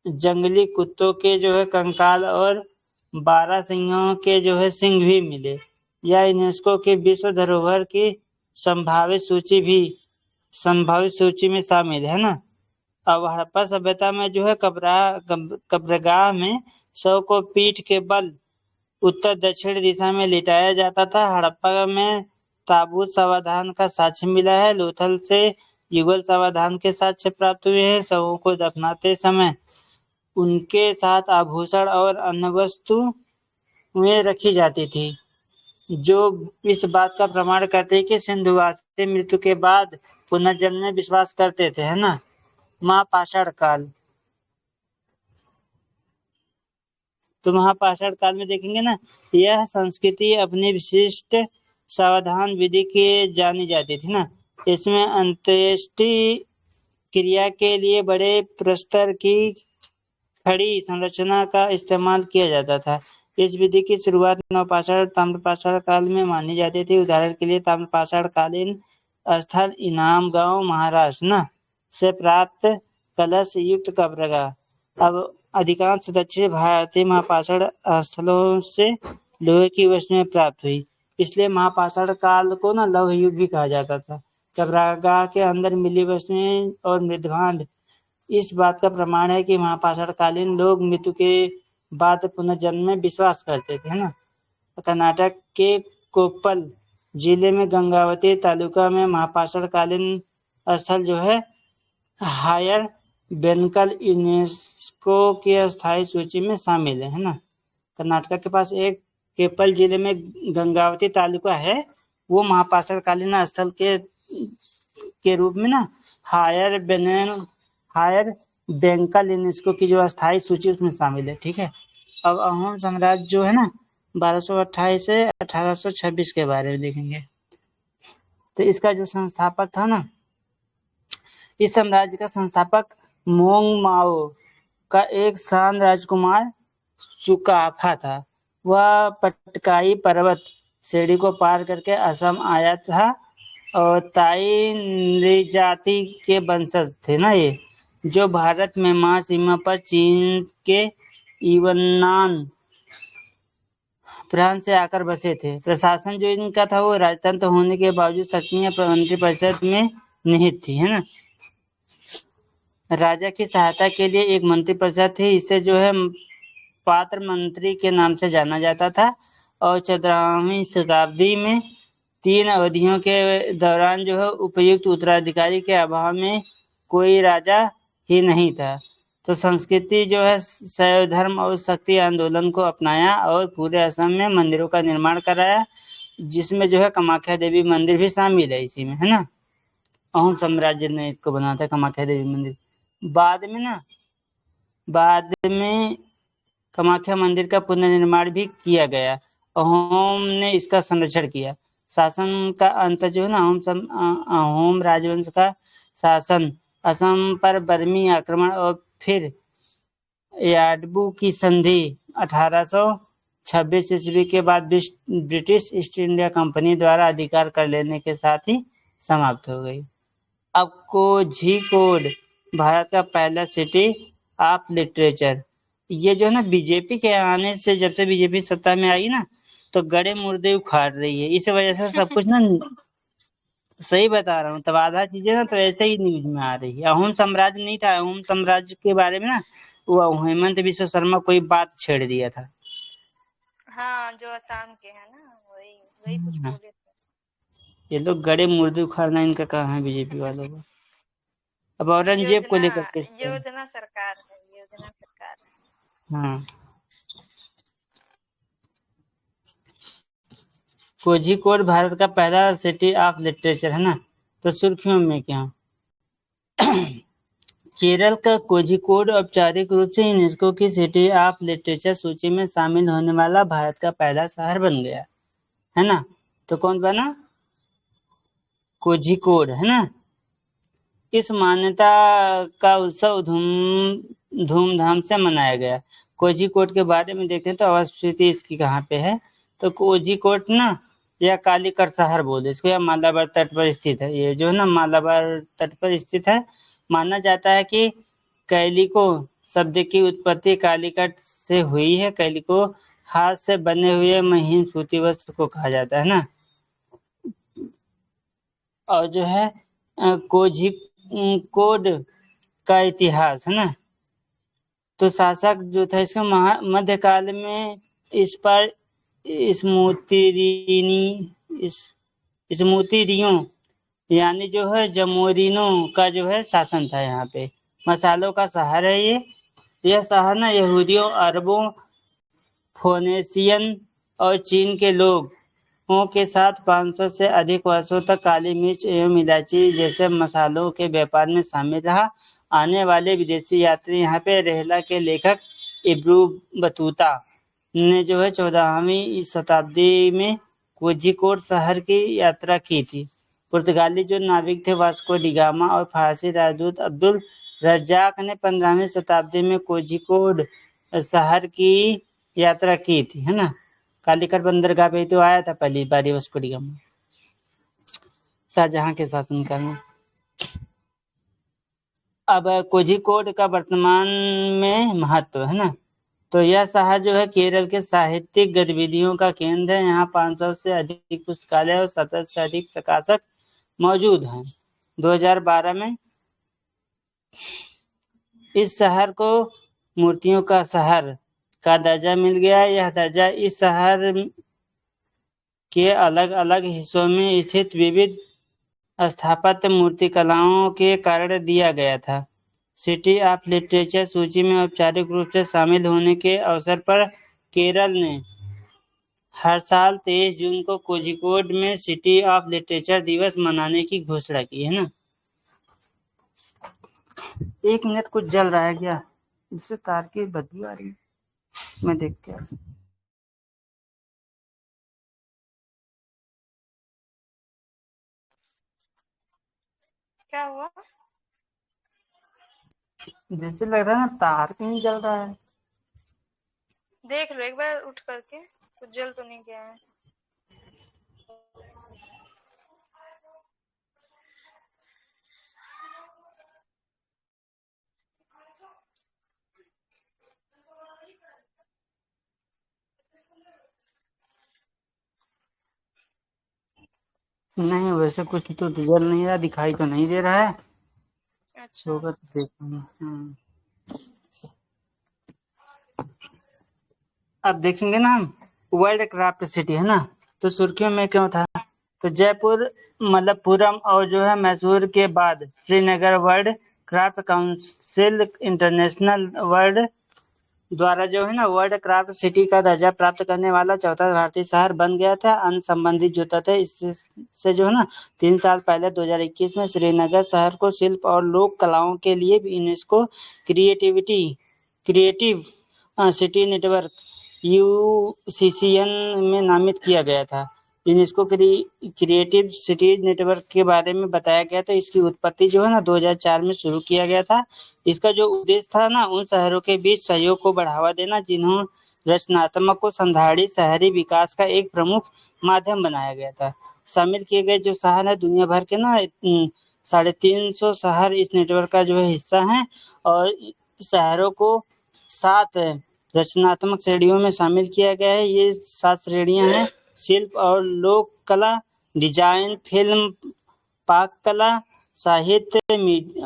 जंगली कुत्तों के जो है कंकाल और 12 सिंहों के जो है सिंह भी मिले। यह यूनेस्को की विश्व धरोहर की संभावित सूची में शामिल है ना। अब हड़प्पा सभ्यता में जो है कब्रगाह में शव को पीठ के बल उत्तर दक्षिण दिशा में लिटाया जाता था। हड़प्पा में ताबूत सावधान का साक्ष्य मिला है। लोथल से युगल सावधान के साक्ष्य प्राप्त हुए हैं। शवों को दफनाते समय उनके साथ आभूषण और अन्य वस्तुएं रखी जाती थी, जो इस बात का प्रमाण करते हैं कि सिंधुवासी मृत्यु के बाद पुनर्जन्म में विश्वास करते थे, है ना। महापाषाण काल, तो महापाषाण काल में देखेंगे ना, यह संस्कृति अपनी विशिष्ट सावधान विधि के जानी जाती थी ना। इसमें अंत्येष्टि क्रिया के लिए बड़े प्रस्तर की खड़ी संरचना का इस्तेमाल किया जाता था। इस विधि की शुरुआत नवपाषाण ताम्रपाषाण काल में मानी जाती थी। उदाहरण के लिए ताम्रपाषाण कालीन स्थल इनाम गांव महाराष्ट्र ना से प्राप्त कलश युक्त कब्रगाह। अब अधिकांश दक्षिण भारतीय महापाषाण स्थलों से लोहे की वस्तुएं प्राप्त हुई, इसलिए महापाषाण काल को ना लौह युग भी कहा जाता था। कब्रगाह के अंदर मिली वस्तुएं और मृदभांड इस बात का प्रमाण है कि महापाषाण कालीन लोग मृत्यु के बाद पुनर्जन्म में विश्वास करते थे, है ना। कर्नाटक के कोप्पल जिले में गंगावती तालुका में महापाषाण कालीन स्थल जो है हायर बेनकल यूनेस्को की अस्थायी सूची में शामिल है ना। कर्नाटक के पास एक केपल जिले में गंगावती तालुका है, वो महापाषाण कालीन स्थल के रूप में ना हायर बेंकल यूनेस्को की जो अस्थायी सूची उसमें शामिल है, ठीक है। अब अहोम साम्राज्य जो है ना 1228 से 1826 के बारे में देखेंगे। तो इसका जो संस्थापक था ना, इस साम्राज्य का संस्थापक मोंग माओ का एक शान राजकुमार सुकाफा था। वह पटकाई पर्वत श्रेणी को पार करके असम आया था और ताई नृजाति के वंशज थे ना ये। जो भारत में मां सीमा पर चीन के इवनान प्रांत से आकर बसे थे। प्रशासन जो इनका था वो राजतंत्र होने के बावजूद शक्तियां मंत्रिपरिषद में निहित थी, है ना। राजा की सहायता के लिए एक मंत्रिपरिषद थी, इसे जो है पात्र मंत्री के नाम से जाना जाता था। और 14वीं शताब्दी में 3 अवधियों के दौरान जो है उपयुक्त उत्तराधिकारी के अभाव में कोई राजा ही नहीं था। तो संस्कृति जो है शैव धर्म और शक्ति आंदोलन को अपनाया और पूरे असम में मंदिरों का निर्माण कराया, जिसमें जो है कामाख्या देवी मंदिर भी शामिल है इसी में, है ना। अहोम साम्राज्य ने इसको बनाया था कामाख्या देवी मंदिर। बाद में कामाख्या मंदिर का पुनर्निर्माण भी किया गया। अहोम ने इसका संरक्षण किया। शासन का अंत जो है ना, अहोम राजवंश का शासन असम पर बर्मी आक्रमण और फिर याडबू की संधि 1826 ईस्वी के बाद ब्रिटिश ईस्ट इंडिया कंपनी द्वारा अधिकार कर लेने के साथ ही समाप्त हो गई। अब कोझिकोड भारत का पहला सिटी ऑफ लिटरेचर। ये जो है ना बीजेपी के आने से, जब से बीजेपी सत्ता में आई ना, तो गड़े मुर्दे उखाड़ रही है। इस वजह से सब कुछ ना सही बता रहा हूँ, तब आधा चीजें ना तो ऐसे ही न्यूज में आ रही है। अहोम साम्राज्य नहीं था, अहोम साम्राज्य के बारे में ना वो हेमंत विश्व शर्मा कोई बात छेड़ दिया था। हाँ, जो असम के हैं ना, वही वही कुछ बोले थे। ये लोग गड़े मुर्दे उखाड़ना इनका काम है बीजेपी वालों का। अब औरंगजेब को योजना लेकर के योजना सरकार है, योजना सरकार है। हाँ, कोझिकोड भारत का पहला सिटी ऑफ लिटरेचर है ना। तो सुर्खियों में क्या, केरल का कोझिकोड औपचारिक रूप से यूनेस्को की सिटी ऑफ लिटरेचर सूची में शामिल होने वाला भारत का पहला शहर बन गया, है ना। तो कौन बना, कोझिकोड, है ना। इस मान्यता का उत्सव धूमधाम से मनाया गया। कोझिकोड के बारे में देखते हैं तो अवस्थिति इसकी कहाँ पे है। तो कोझिकोड ना, या कालीकट शहर बोलते इसको, या मालाबार तट पर स्थित है। ये जो है ना मालाबार तट पर स्थित है। माना जाता है कि कैलिको शब्द की उत्पत्ति कालीकट से हुई है। कैलिको हाथ से बने हुए महीन सूती वस्त्र को कहा जाता है ना। और जो है कोझिकोड का इतिहास, है ना। तो शासक जो था इसका मध्यकाल में इस पर स्मूतिरिनी इस स्मूतिरियों यानी जो है जमोरिनों का जो है शासन था यहाँ पे। मसालों का शहर है ये। यह शहर ना यहूदियों, अरबों, फोनेशियन और चीन के लोगों के साथ 500 से अधिक वर्षों तक काली मिर्च एवं इलायची जैसे मसालों के व्यापार में शामिल रहा। आने वाले विदेशी यात्री यहाँ पे रेहला के लेखक इब्रू बतूता ने जो है 14वीं शताब्दी में कोझिकोड शहर की यात्रा की थी। पुर्तगाली जो नाविक थे वास्को डिगामा और फारसी राजदूत अब्दुल रज्जाक ने 15वीं शताब्दी में कोझिकोड शहर की यात्रा की थी, है ना। कालीकट बंदरगाह पे तो आया था पहली बार वास्को डिगामा शाहजहां के शासनकाल में। अब कोझिकोड का वर्तमान में महत्व, है ना। तो यह शहर जो है केरल के साहित्यिक गतिविधियों का केंद्र है। यहाँ 500 से अधिक पुस्तकालय और 70 से अधिक प्रकाशक मौजूद हैं। 2012 में इस शहर को मूर्तियों का शहर का दर्जा मिल गया। यह दर्जा इस शहर के अलग अलग हिस्सों में स्थित विविध स्थापत्य मूर्तिकलाओं के कारण दिया गया था। सिटी ऑफ लिटरेचर सूची में औपचारिक रूप से शामिल होने के अवसर पर केरल ने हर साल 23 जून को कोझिकोड में सिटी ऑफ लिटरेचर दिवस मनाने की घोषणा की, है ना। 1 मिनट कुछ जल रहा है क्या, इससे तार की बदबू आ रही है, मैं देख के क्या हुआ? जैसे लग रहा है ना तार कहीं जल रहा है। देख लो एक बार उठ करके, कुछ जल तो नहीं गया है। नहीं, वैसे कुछ तो रिजल्ट नहीं रहा, दिखाई तो नहीं दे रहा है। अच्छा। होगा तो देखेंगे। अब देखेंगे ना हम, वर्ल्ड क्राफ्ट सिटी है ना, तो सुर्खियों में क्यों था? तो जयपुर, मलप्पुरम और जो है मैसूर के बाद Srinagar world craft council international world द्वारा जो है ना वर्ल्ड क्राफ्ट सिटी का दर्जा प्राप्त करने वाला चौथा भारतीय शहर बन गया था। अन्य संबंधित जो तथ्य है इससे जो है ना 3 साल पहले 2021 में श्रीनगर शहर को शिल्प और लोक कलाओं के लिए UNESCO creative city network UCCN में नामित किया गया था। यूनेस्को क्रिएटिव सिटीज नेटवर्क के बारे में बताया गया था। इसकी उत्पत्ति जो है ना 2004 में शुरू किया गया था। इसका जो उद्देश्य था ना उन शहरों के बीच सहयोग को बढ़ावा देना जिन्हों रचनात्मक को संधाड़ी शहरी विकास का एक प्रमुख माध्यम बनाया गया था। शामिल किए गए जो शहर है दुनिया भर के ना 350 शहर इस नेटवर्क का जो है हिस्सा है और शहरों को 7 रचनात्मक श्रेणियों में शामिल किया गया है। ये 7 श्रेणियां हैं: शिल्प और लोक कला, डिजाइन, फिल्म, पाक कला, साहित्य,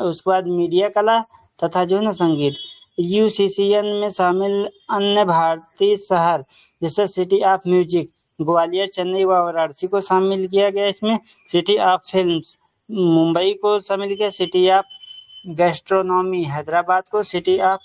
उसके बाद मीडिया कला तथा जो है ना संगीत। UCCN में शामिल अन्य भारतीय शहर जैसे city of music Gwalior, Chennai व वाराणसी को शामिल किया गया। इसमें सिटी ऑफ फिल्म्स मुंबई को शामिल किया। सिटी ऑफ गैस्ट्रोनॉमी हैदराबाद को। City of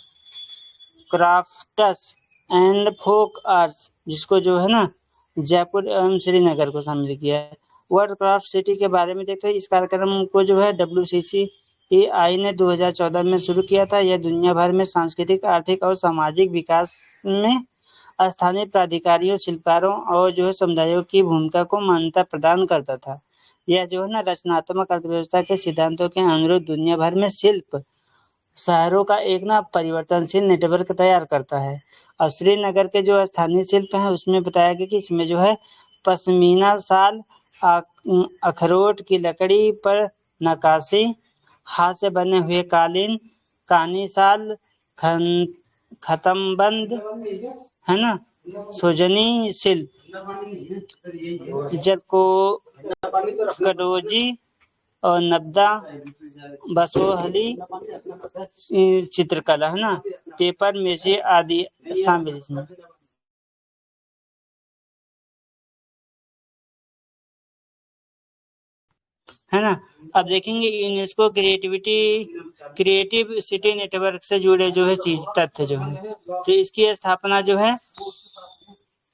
crafts and folk arts जिसको जो है ना जयपुर एवं श्रीनगर को शामिल किया है। वर्ल्ड क्राफ्ट सिटी के बारे में देखते हैं। इस कार्यक्रम को जो है WCCI ने 2014 में शुरू किया था। यह दुनिया भर में सांस्कृतिक, आर्थिक और सामाजिक विकास में स्थानीय प्राधिकारियों, शिल्पकारों और जो है समुदायों की भूमिका को मान्यता प्रदान करता था। यह जो है ना रचनात्मक अर्थव्यवस्था के सिद्धांतों के अनुरूप दुनिया भर में शिल्प शहरों का एक ना परिवर्तनशील नेटवर्क तैयार करता है। और श्रीनगर के जो स्थानीय शिल्प हैं उसमें बताया गया कि इसमें जो है पश्मीना शाल, अखरोट की लकड़ी पर नक्काशी, हाथ से बने हुए कालीन, कानी शाल, खतमबंद है ना, सोजनी शिल्प, जरको कडोजी और नब्दा, बसोहली चित्रकला है ना, पेपर मिर्ची आदि शामिल इसमें है ना। अब देखेंगे यूनेस्को क्रिएटिव सिटी नेटवर्क से जुड़े जो है चीज तथ्य जो है। तो इसकी स्थापना जो है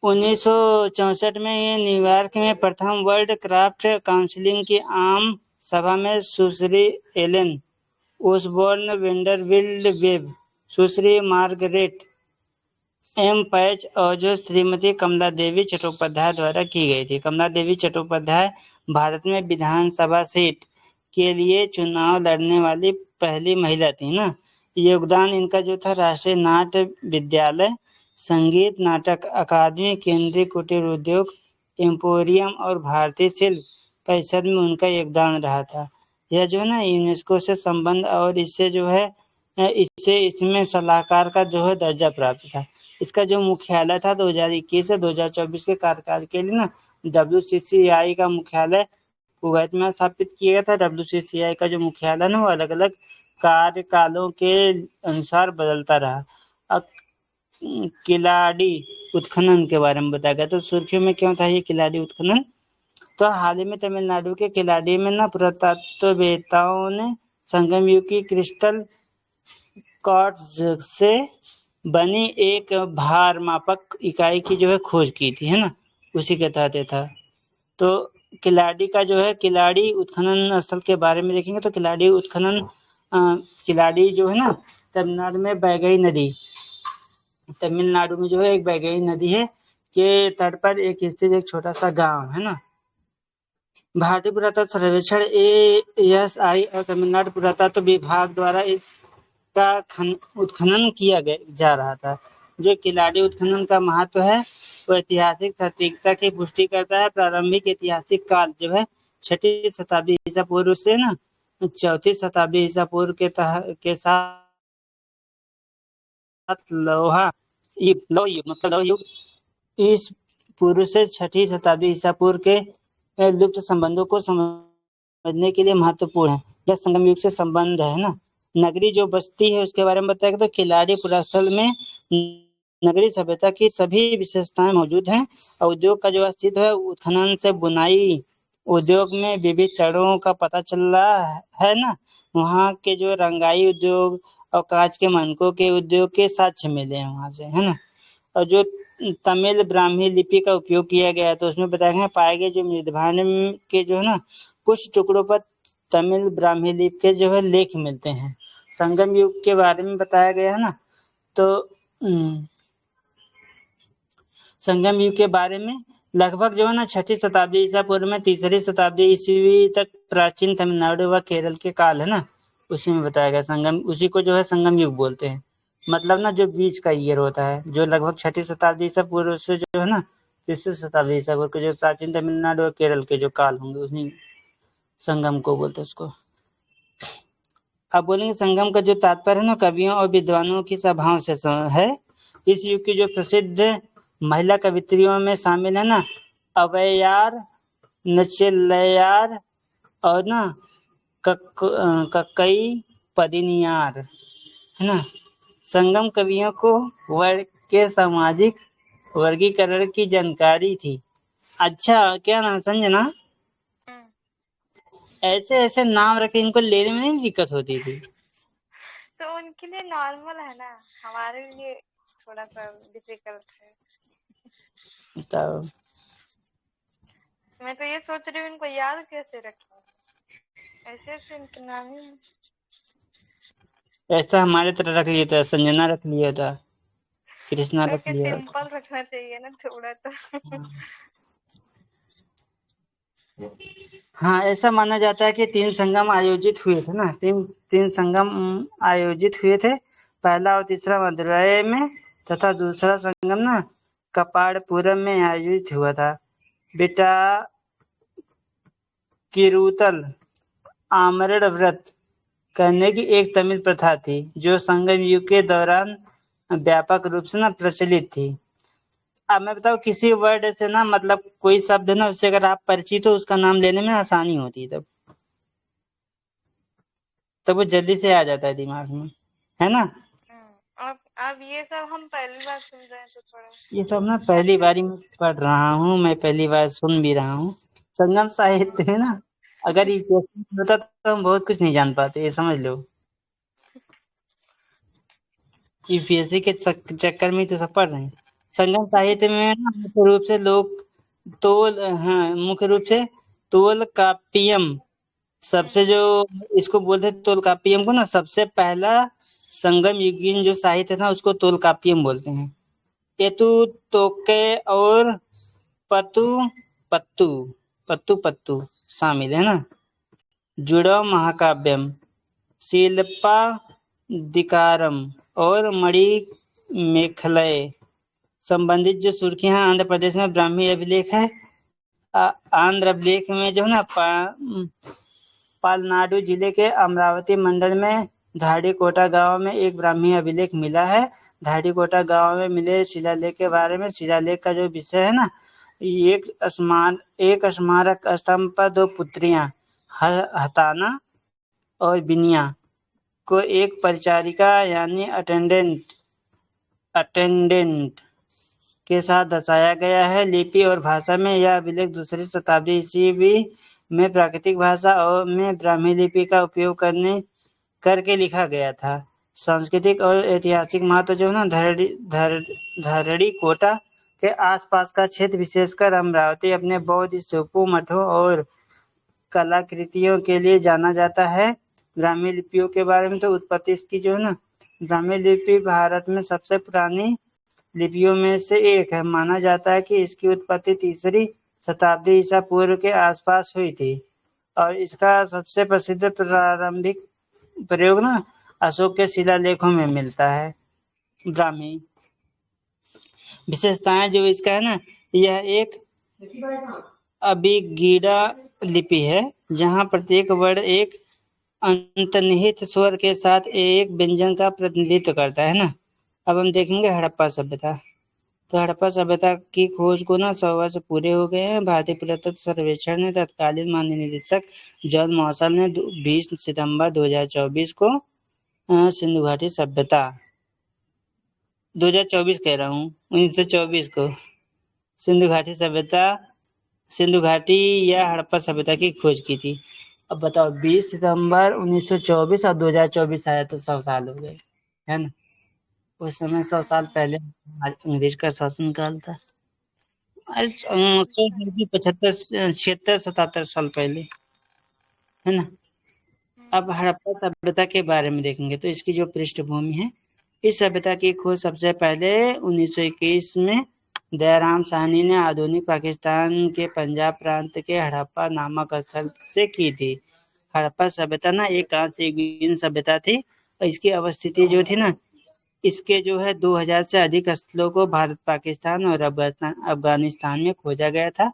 1964 में ये न्यूयॉर्क में प्रथम वर्ल्ड क्राफ्ट काउंसिल की आम सभा में सुश्री एलेन ओसबोर्न वेंडरबिल्ट वेब, सुश्री मार्गरेट M पैच और जो श्रीमती कमला देवी चट्टोपाध्याय द्वारा की गई थी। कमला देवी चट्टोपाध्याय भारत में विधानसभा सीट के लिए चुनाव लड़ने वाली पहली महिला थी ना। योगदान इनका जो था राष्ट्रीय नाट्य विद्यालय, संगीत नाटक अकादमी, केंद्रीय कुटीर उद्योग एम्पोरियम और भारतीय शिल्प परिषद में उनका योगदान रहा था। यह जो है ना यूनेस्को से संबंध और इससे जो है इसमें सलाहकार का जो है दर्जा प्राप्त था। इसका जो मुख्यालय था 2021 से 2024 के कार्यकाल के लिए ना WCCI का मुख्यालय कुवैत में स्थापित किया गया था। WCCI का जो मुख्यालय ना वो अलग अलग कार्यकालों के अनुसार बदलता रहा। अब किलाड़ी उत्खनन के बारे में बताया गया। तो सुर्खियों में क्यों था ये किलाड़ी उत्खनन? तो हाल ही में तमिलनाडु के किलाड़ी में ना पुरातत्ववेत्ताओं ने संगम युग की क्रिस्टल क्वार्ट्ज से बनी एक भार मापक इकाई की जो है खोज की थी है ना, उसी के तहत था। तो किलाड़ी का जो है किलाड़ी उत्खनन स्थल के बारे में देखेंगे तो किलाड़ी उत्खनन किलाड़ी जो है ना तमिलनाडु में बैगई नदी, तमिलनाडु में जो है एक बैगई नदी है के तट पर एक स्थित एक छोटा सा गांव है ना। भारतीय पुरातत्व सर्वेक्षण ASI और तमिलनाडु पुरातत्व विभाग द्वारा इसका उत्खनन किया जा रहा था। जो किलाड़ी उत्खनन का महत्व है वो ऐतिहासिक सटीकता की पुष्टि करता है। प्रारंभिक ऐतिहासिक काल जो है 6ठी शताब्दी ईसा पूर्व से ना 4थी शताब्दी ईसा पूर्व के साथ लोहा युग मतलब लौह युग इस पूर्व से 6ठी शताब्दी ईसा पूर्व के लुप्त संबंधों को समझने के लिए महत्वपूर्ण है। यह संगम युग से संबंध है ना। नगरी जो बस्ती है उसके बारे में बताया तो खिलाड़ी पुरास्थल में नगरी सभ्यता की सभी विशेषताएं मौजूद हैं। और उद्योग का जो अस्तित्व है उत्खनन से बुनाई उद्योग में विविध चरणों का पता चल रहा है ना। वहाँ के जो रंगाई उद्योग और कांच के मनकों के उद्योग के साक्ष्य मिले हैं वहां से, है ना। और जो तमिल ब्राह्मी लिपि का उपयोग किया गया है तो उसमें बताया गया पाए गए जो मृदभांड के जो है ना कुछ टुकड़ों पर तमिल ब्राह्मी लिपि के जो है लेख मिलते हैं। संगम युग के बारे में बताया गया है ना। तो संगम युग के बारे में लगभग जो है ना 6ठी शताब्दी ईसा पूर्व में 3री शताब्दी ईस्वी तक प्राचीन तमिलनाडु व केरल के काल है ना उसी में बताया गया संगम, उसी को जो है संगम युग बोलते हैं। मतलब ना जो बीच का ईयर होता है जो लगभग 6ठी शताब्दी ईसा पूर्व से जो है ना 3री शताब्दी ईसा पूर्व के जो प्राचीन तमिलनाडु और केरल के जो काल होंगे उसी संगम को बोलते हैं उसको। अब बोलेंगे संगम का जो तात्पर्य है ना कवियों और विद्वानों की सभाओं से है। इस युग की जो प्रसिद्ध महिला कवित्रियों में शामिल है ना अवैयार, नचिल्लयार और ना कक्कई पदिनियार, है ना। संगम कवियों को वर्ग के सामाजिक वर्गीकरण की जानकारी थी। अच्छा क्या ना संजना, ऐसे ऐसे नाम रखे इनको लेने में नहीं दिक्कत होती थी। तो उनके लिए नॉर्मल है ना, हमारे लिए थोड़ा सा डिफिकल्ट है। तो मैं तो ये सोच रही हूँ इनको याद कैसे रखें, ऐसे ऐसे इनके नाम ही ऐसा हमारे तरह रख लिया था, संजना रख लिया था, कृष्णा तो रख क्या लिया था। सिंपल रखना चाहिए ना थोड़ा तो। हाँ ऐसा माना जाता है कि 3 संगम आयोजित हुए थे ना, तीन संगम आयोजित हुए थे। पहला और तीसरा मदुरई में तथा दूसरा संगम ना कपाड़पुरम में आयोजित हुआ था। बेटा किरुतल आमरण व्रत करने की एक तमिल प्रथा थी जो संगम युग के दौरान व्यापक रूप से ना प्रचलित थी। अब मैं बताऊँ किसी वर्ड से ना मतलब कोई शब्द ना उससे अगर आप परिचित हो उसका नाम लेने में आसानी होती है तब वो जल्दी से आ जाता है दिमाग में, है ना। अब ये सब हम पहली बार सुन रहे हैं तो थोड़ा ये सब ना पहली बारी में पढ़ रहा हूँ, मैं पहली बार सुन भी रहा हूँ। संगम साहित्य है ना, अगर ये होता तो हम बहुत कुछ नहीं जान पाते, ये समझ लो। यूपीएससी के चक्कर में तो सब पढ़ रहे हैं। संगम साहित्य में ना मुख्य रूप से लोग तोल, हाँ मुख्य रूप से तोल कापियम सबसे जो इसको बोलते तोलकाप्पियम को ना सबसे पहला संगम युगीन जो साहित्य था उसको तोलकाप्पियम बोलते हैं। एतु तोके और पतु पत्तु पत्तु पत्तु शामिल है ना। जुड़व महाकाव्यम, शिल्पा दिकारम और मणि मेखलय संबंधित जो सुर्खियां आंध्र प्रदेश में ब्राह्मी अभिलेख है। आंध्र अभिलेख में जो है ना पालनाडु जिले के अमरावती मंडल में धाड़ीकोटा गांव में एक ब्राह्मी अभिलेख मिला है। धाड़ीकोटा गांव में मिले शिलालेख के बारे में शिलालेख का जो विषय है ना एक स्मारक स्तंभ पर 2 पुत्रियां हताना और बिनिया को एक परिचारिका यानी अटेंडेंट के साथ दर्शाया गया है। लिपि और भाषा में यह अभिलेख 2री शताब्दी ईस्वी में प्राकृतिक भाषा और में ब्राह्मी लिपि का उपयोग करके लिखा गया था। सांस्कृतिक और ऐतिहासिक महत्व जो है ना धरड़ी कोटा के आसपास का क्षेत्र विशेषकर अमरावती अपने बौद्ध स्तूपों मठों और कलाकृतियों के लिए जाना जाता है। ब्राह्मी लिपियों के बारे में तो उत्पत्ति इसकी जो है ना ब्राह्मी लिपि भारत में सबसे पुरानी लिपियों में से एक है। माना जाता है कि इसकी उत्पत्ति 3री शताब्दी ईसा पूर्व के आसपास हुई थी और इसका सबसे प्रसिद्ध प्रारंभिक प्रयोग ना अशोक के शिलालेखों में मिलता है। ब्राह्मी विशेषताएं जो इसका है ना यह एक अभिगीड़ा लिपि है जहां प्रत्येक वर्ण एक अंतर्निहित स्वर के साथ एक व्यंजन का प्रतिनिधित्व करता है ना। अब हम देखेंगे हड़प्पा सभ्यता। तो हड़प्पा सभ्यता की खोज को ना 100 वर्ष पूरे हो गए हैं। भारतीय पुरातत्व सर्वेक्षण ने तत्कालीन महानिदेशक जॉन मॉसल ने 20 सितंबर 2024 को सिंधु घाटी सभ्यता 2024 कह रहा हूँ 1924 को सिंधु घाटी सभ्यता सिंधु घाटी या हड़प्पा सभ्यता की खोज की थी। अब बताओ 20 सितंबर 1924 और 2024 आया तो 100 साल हो गए, है ना। उस समय 100 साल पहले अंग्रेज का शासन काल था। अरे 75 76 77 साल पहले, है ना। अब हड़प्पा सभ्यता के बारे में देखेंगे तो इसकी जो पृष्ठभूमि है, इस सभ्यता की खोज सबसे पहले 1921 में दयाराम साहनी ने आधुनिक पाकिस्तान के पंजाब प्रांत के हड़प्पा नामक स्थल से की थी। हड़प्पा सभ्यता ना एक कांस्य युगीन सभ्यता थी और इसकी अवस्थिति जो थी ना, इसके जो है 2000 से अधिक स्थलों को भारत, पाकिस्तान और अफगानिस्तान में खोजा गया था।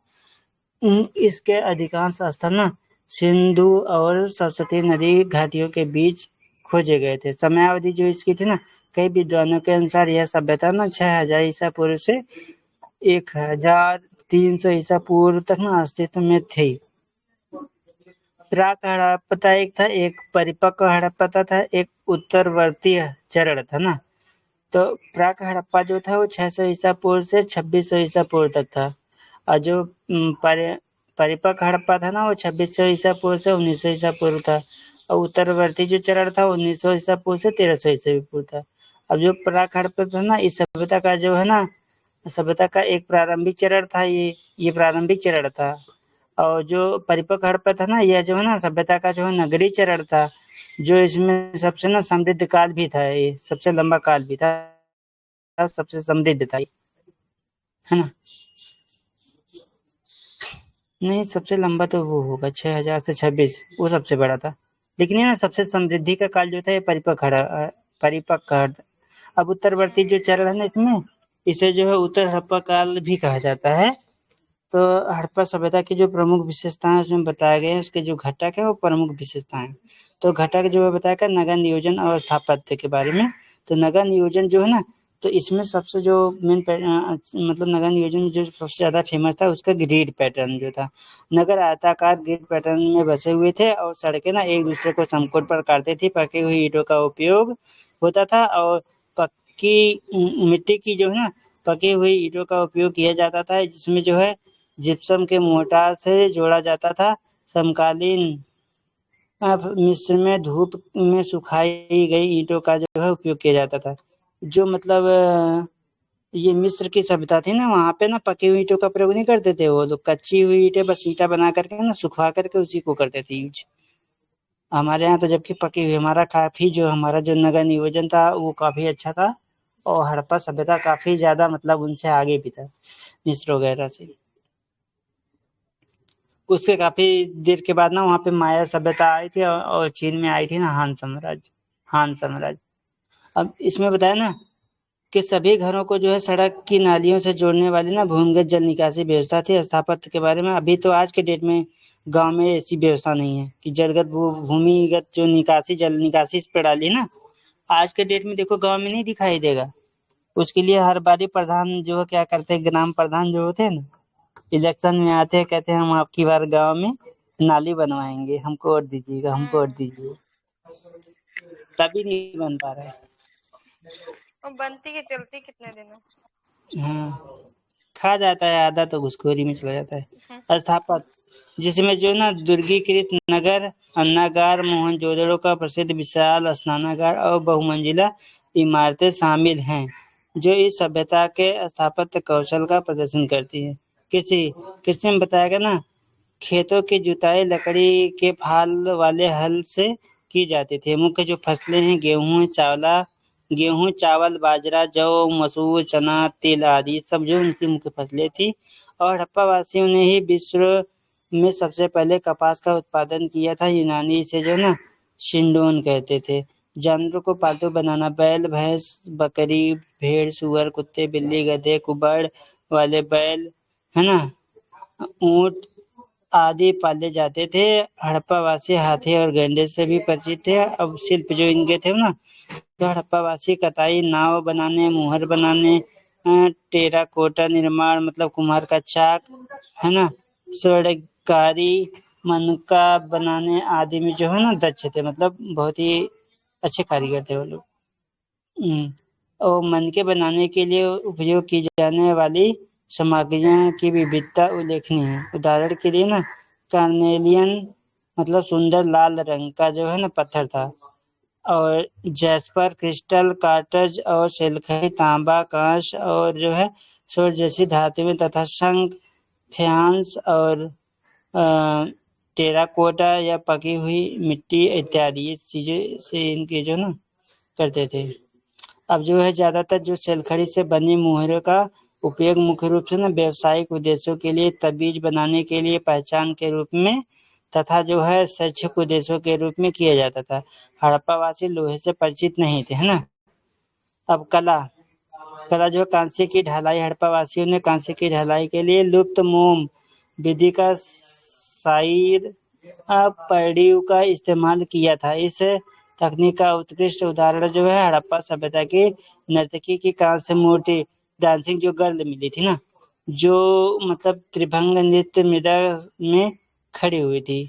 इसके अधिकांश स्थल ना सिंधु और सरस्वती नदी घाटियों के बीच खोजे गए थे। समयावधि जो इसकी थी ना, कई विद्वानों के अनुसार यह सभ्यता ना 6000 ईसा पूर्व से 1300 ईसा पूर्व तक ना अस्तित्व में थी। प्राक हड़प्पा एक था, एक परिपक्व हड़प्पा था, एक उत्तरवर्ती चरण था ना। तो प्राक हड़प्पा जो था वो 600 ईसा पूर्व से 2600 ईसा पूर्व तक था, और जो परिपक्व हड़प्पा था ना वो 2600 ईसा पूर्व से 1900 ईसा पूर्व था, और उत्तरवर्ती जो चरण था 1900 ईसा पूर्व से 1300 ईसा पूर्व था। अब जो प्राक हड़प्पा था ना, इस सभ्यता का जो है ना, सभ्यता का एक प्रारंभिक चरण था, ये प्रारंभिक चरण था। और जो परिपक्व हड़प्पा था ना, यह जो है ना सभ्यता का जो है नगरीय चरण था, जो इसमें सबसे ना समृद्ध काल भी था, ये सबसे लंबा काल भी था, सबसे समृद्ध था, है ना। नहीं, सबसे लंबा तो वो होगा 6000 से 26, वो सबसे बड़ा था। लेकिन ये ना सबसे समृद्धि का काल जो था ये परिपक्व। अब उत्तरवर्ती जो चरण है ना, इसमें इसे जो है उत्तर हड़प्पा काल भी कहा जाता है। तो हड़प्पा सभ्यता की जो प्रमुख विशेषताएं उसमें बताए गए हैं, उसके जो घटक है वो प्रमुख विशेषताएं। तो घटक जो है बताया गया नगर नियोजन और स्थापत्य के बारे में। तो नगर नियोजन जो है ना, तो इसमें सबसे जो मेन मतलब नगर नियोजन में जो सबसे ज्यादा फेमस था उसका ग्रिड पैटर्न जो था। नगर आयताकार ग्रिड पैटर्न में बसे हुए थे और सड़कें ना एक दूसरे को समकोण पर काटती थी। पकी हुई ईंटों का उपयोग होता था और पक्की मिट्टी की जो है ना पकी हुई ईंटों का उपयोग किया जाता था, जिसमें जो है जिप्सम के मोर्टार से जोड़ा जाता था। समकालीन मिस्र में धूप में सुखाई गई ईंटों का जो है उपयोग किया जाता था। जो मतलब ये मिस्र की सभ्यता थी ना, वहाँ पे ना पकी हुई ईंटों का प्रयोग नहीं करते थे, वो तो कच्ची हुई ईंटें बस ईंटा बना करके ना सुखा करके उसी को करते थे यूज। हमारे यहाँ तो जबकि पकी हुई हमारा जो नगर नियोजन था वो काफी अच्छा था, और हड़प्पा सभ्यता काफी ज्यादा मतलब उनसे आगे भी था मिस्र वगैरह से। उसके काफी देर के बाद ना वहाँ पे माया सभ्यता आई थी, और चीन में आई थी ना हान साम्राज्य। अब इसमें बताया ना कि सभी घरों को जो है सड़क की नालियों से जोड़ने वाली ना भूमिगत जल निकासी व्यवस्था थी। स्थापत्य के बारे में अभी तो आज के डेट में गांव में ऐसी व्यवस्था नहीं है कि भूमिगत जो जल निकासी प्रणाली ना, आज के डेट में देखो गांव में नहीं दिखाई देगा। उसके लिए हर बारी प्रधान जो है क्या करते हैं, ग्राम प्रधान जो होते हैं ना, इलेक्शन में आते हैं, कहते हैं हम आपकी बार गांव में नाली बनवाएंगे, हमको वोट दीजिएगा, हमको वोट दीजिए। तभी नहीं बन पा रहा है। और बनती है चलती कितने दिनों। हाँ, खा जाता है, आधा तो घुसखोरी में चला जाता हम्म, है। स्थापत्य जिसमें जो ना दुर्गीकृत नगर, अन्नागार, मोहनजोदड़ो का प्रसिद्ध विशाल स्नानागार और बहुमंजिला इमारतें शामिल हैं, जो इस सभ्यता के स्थापत्य कौशल का प्रदर्शन करती है। कृषि में बताया गया ना, खेतों की जुताई लकड़ी के फाल वाले हल से की जाती थी। मुख्य जो फसलें हैं गेहूं, चावल, बाजरा, जौ, मसूर, चना, तिल आदि सब जो उनकी मुख्य फसलें थी। और हड़प्पा वासियों ने ही विश्व में सबसे पहले कपास का उत्पादन किया था। यूनानी इसे जो ना शिंडोन कहते थे। जानवरों को पालतू बनाना, बैल, भैंस, बकरी, भेड़, सुअर, कुत्ते, बिल्ली, गधे, कुबड़ वाले बैल, है ना, ऊंट आदि पाले जाते थे। हड़प्पावासी हाथी और गैंडे से भी परिचित थे। अब शिल्प जो इनके थे ना, तो हड़प्पावासी कताई, नाव बनाने, मुहर बनाने, टेराकोटा निर्माण मतलब कुम्हार का चाक, है ना, स्वर्णकारी, मनका बनाने आदि में जो है ना दक्ष थे, मतलब बहुत ही अच्छे कारीगर थे वो लोग। और मनके बनाने के लिए उपयोग की जाने वाली सामग्रियों की विविधता उल्लेखनीय है। उदाहरण के लिए ना कार्नेलियन मतलब सुंदर लाल रंग का जो है ना पत्थर था, और जैस्पर, क्रिस्टल, कार्टज और सिल्खी, तांबा, कांच और जो है स्वर्ण जैसी धातुएं तथा शंख, फ्यांस और टेराकोटा या पकी हुई मिट्टी इत्यादि ये चीजें से इनके जो ना करते थे। अब जो है ज्यादातर जो शैलखड़ी से बनी मुहरों का उपयोग मुख्य रूप से ना व्यवसायिक उद्देश्यों के लिए, तबीज बनाने के लिए, पहचान के रूप में तथा जो है शैक्षिक उद्देश्यों के रूप में किया जाता था। हड़प्पावासी लोहे से परिचित नहीं थे, है ना। अब कला, कला जो कांसे की ढलाई, हड़प्पा वासियों ने कांसे की ढलाई के लिए लुप्त मोम विधि का साइर पर्डियो का इस्तेमाल किया था। इस तकनीक का उत्कृष्ट उदाहरण जो है हड़प्पा सभ्यता की नर्तकी की कांस्य मूर्ति डांसिंग जो गर्ल मिली थी ना, जो मतलब त्रिभंग नृत्य मृदा में खड़ी हुई थी,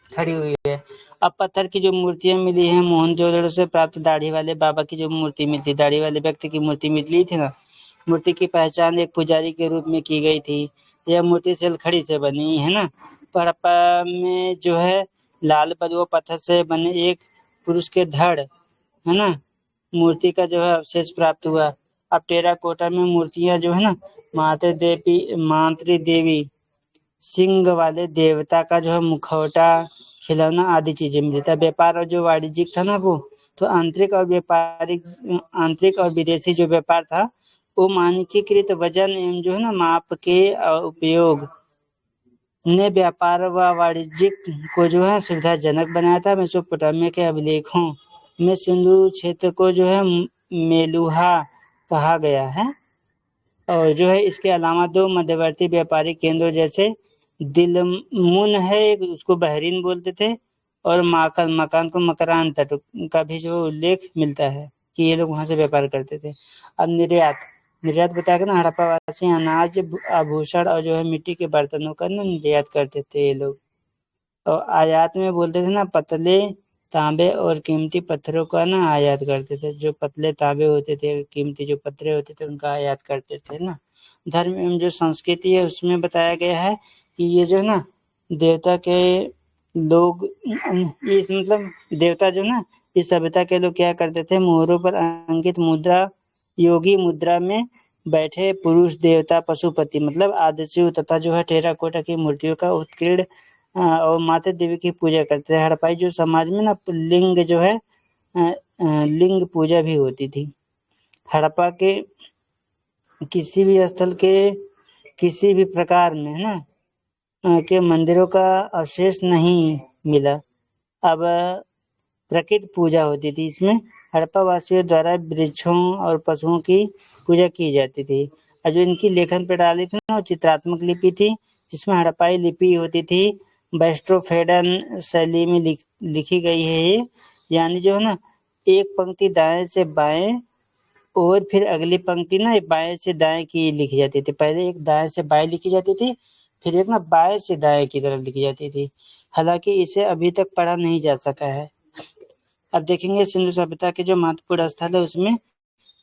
खड़ी हुई है। अब पत्थर की जो मूर्तियां मिली हैं मोहनजोदड़ो से प्राप्त दाढ़ी वाले बाबा की जो मूर्ति मिली, दाढ़ी वाले व्यक्ति की मूर्ति मिली थी ना, मूर्ति की पहचान एक पुजारी के रूप में की गई थी। यह मूर्ति सिलखड़ी से बनी है ना। हड़प्पा में जो है लाल बलुआ पत्थर से बने एक पुरुष के धड़, है ना, मूर्ति का जो है अवशेष प्राप्त हुआ। अब टेराकोटा में मूर्तियां जो है ना मातृ देवी, सिंह वाले देवता का जो है मुखौटा, खिलौना आदि चीजें मिली था। व्यापार और जो वाणिज्यिक था ना वो, तो आंतरिक और विदेशी जो व्यापार था वो मानकीकृत वजन एवं जो है ना माप के उपयोग ने व्यापार व वाणिज्यिक को जो है सुविधाजनक बनाया था। मेसोपोटामिया के अभिलेखों में सिंधु क्षेत्र को जो है मेलुहा कहा गया है। और जो है इसके अलावा दो मध्यवर्ती व्यापारिक केंद्रों जैसे दिलमुन है एक, उसको बहरीन बोलते थे, और मकान को मकरान तट का भी जो उल्लेख मिलता है कि ये लोग वहां से व्यापार करते थे। अब निर्यात, निर्यात बताया ना हड़प्पा वासी अनाज, आभूषण और जो है मिट्टी के बर्तनों का ना निर्यात करते थे ये लोग। और आयात में बोलते थे ना पतले तांबे और कीमती पत्थरों का ना आयात करते थे। जो पतले तांबे होते थे, कीमती जो पत्थरे होते थे उनका आयात करते थे ना। धर्म एवं जो संस्कृति है उसमें बताया गया है कि ये जो है ना देवता के लोग, इस मतलब देवता जो ना इस सभ्यता के लोग क्या करते थे, मोहरों पर अंकित मुद्रा, योगी मुद्रा में बैठे पुरुष देवता पशुपति मतलब आदिशिव तथा जो है टेराकोटा की मूर्तियों का उत्कीर्ण और माता देवी की पूजा करते थे। हड़प्पाई जो समाज में ना लिंग जो है लिंग पूजा भी होती थी। हड़प्पा के किसी भी स्थल के किसी भी प्रकार में है ना के मंदिरों का अवशेष नहीं मिला। अब प्रकृति पूजा होती थी इसमें। हड़प्पा वासियों द्वारा वृक्षों और पशुओं की पूजा की जाती थी। और जो इनकी लेखन प्रणाली थी ना वो चित्रात्मक लिपि थी, जिसमें हड़प्पाई लिपि होती थी वेस्ट्रोफेडन शैली में लिखी गई है ये, यानी जो है ना एक पंक्ति दाएं से बाएं और फिर अगली पंक्ति ना बाएं से दाएं की लिखी जाती थी। पहले एक दाएं से बाएं लिखी जाती थी, फिर एक ना बाएं से दाएं की तरफ लिखी जाती थी। हालांकि इसे अभी तक पढ़ा नहीं जा सका है। अब देखेंगे सिंधु सभ्यता के जो महत्वपूर्ण स्थल है उसमें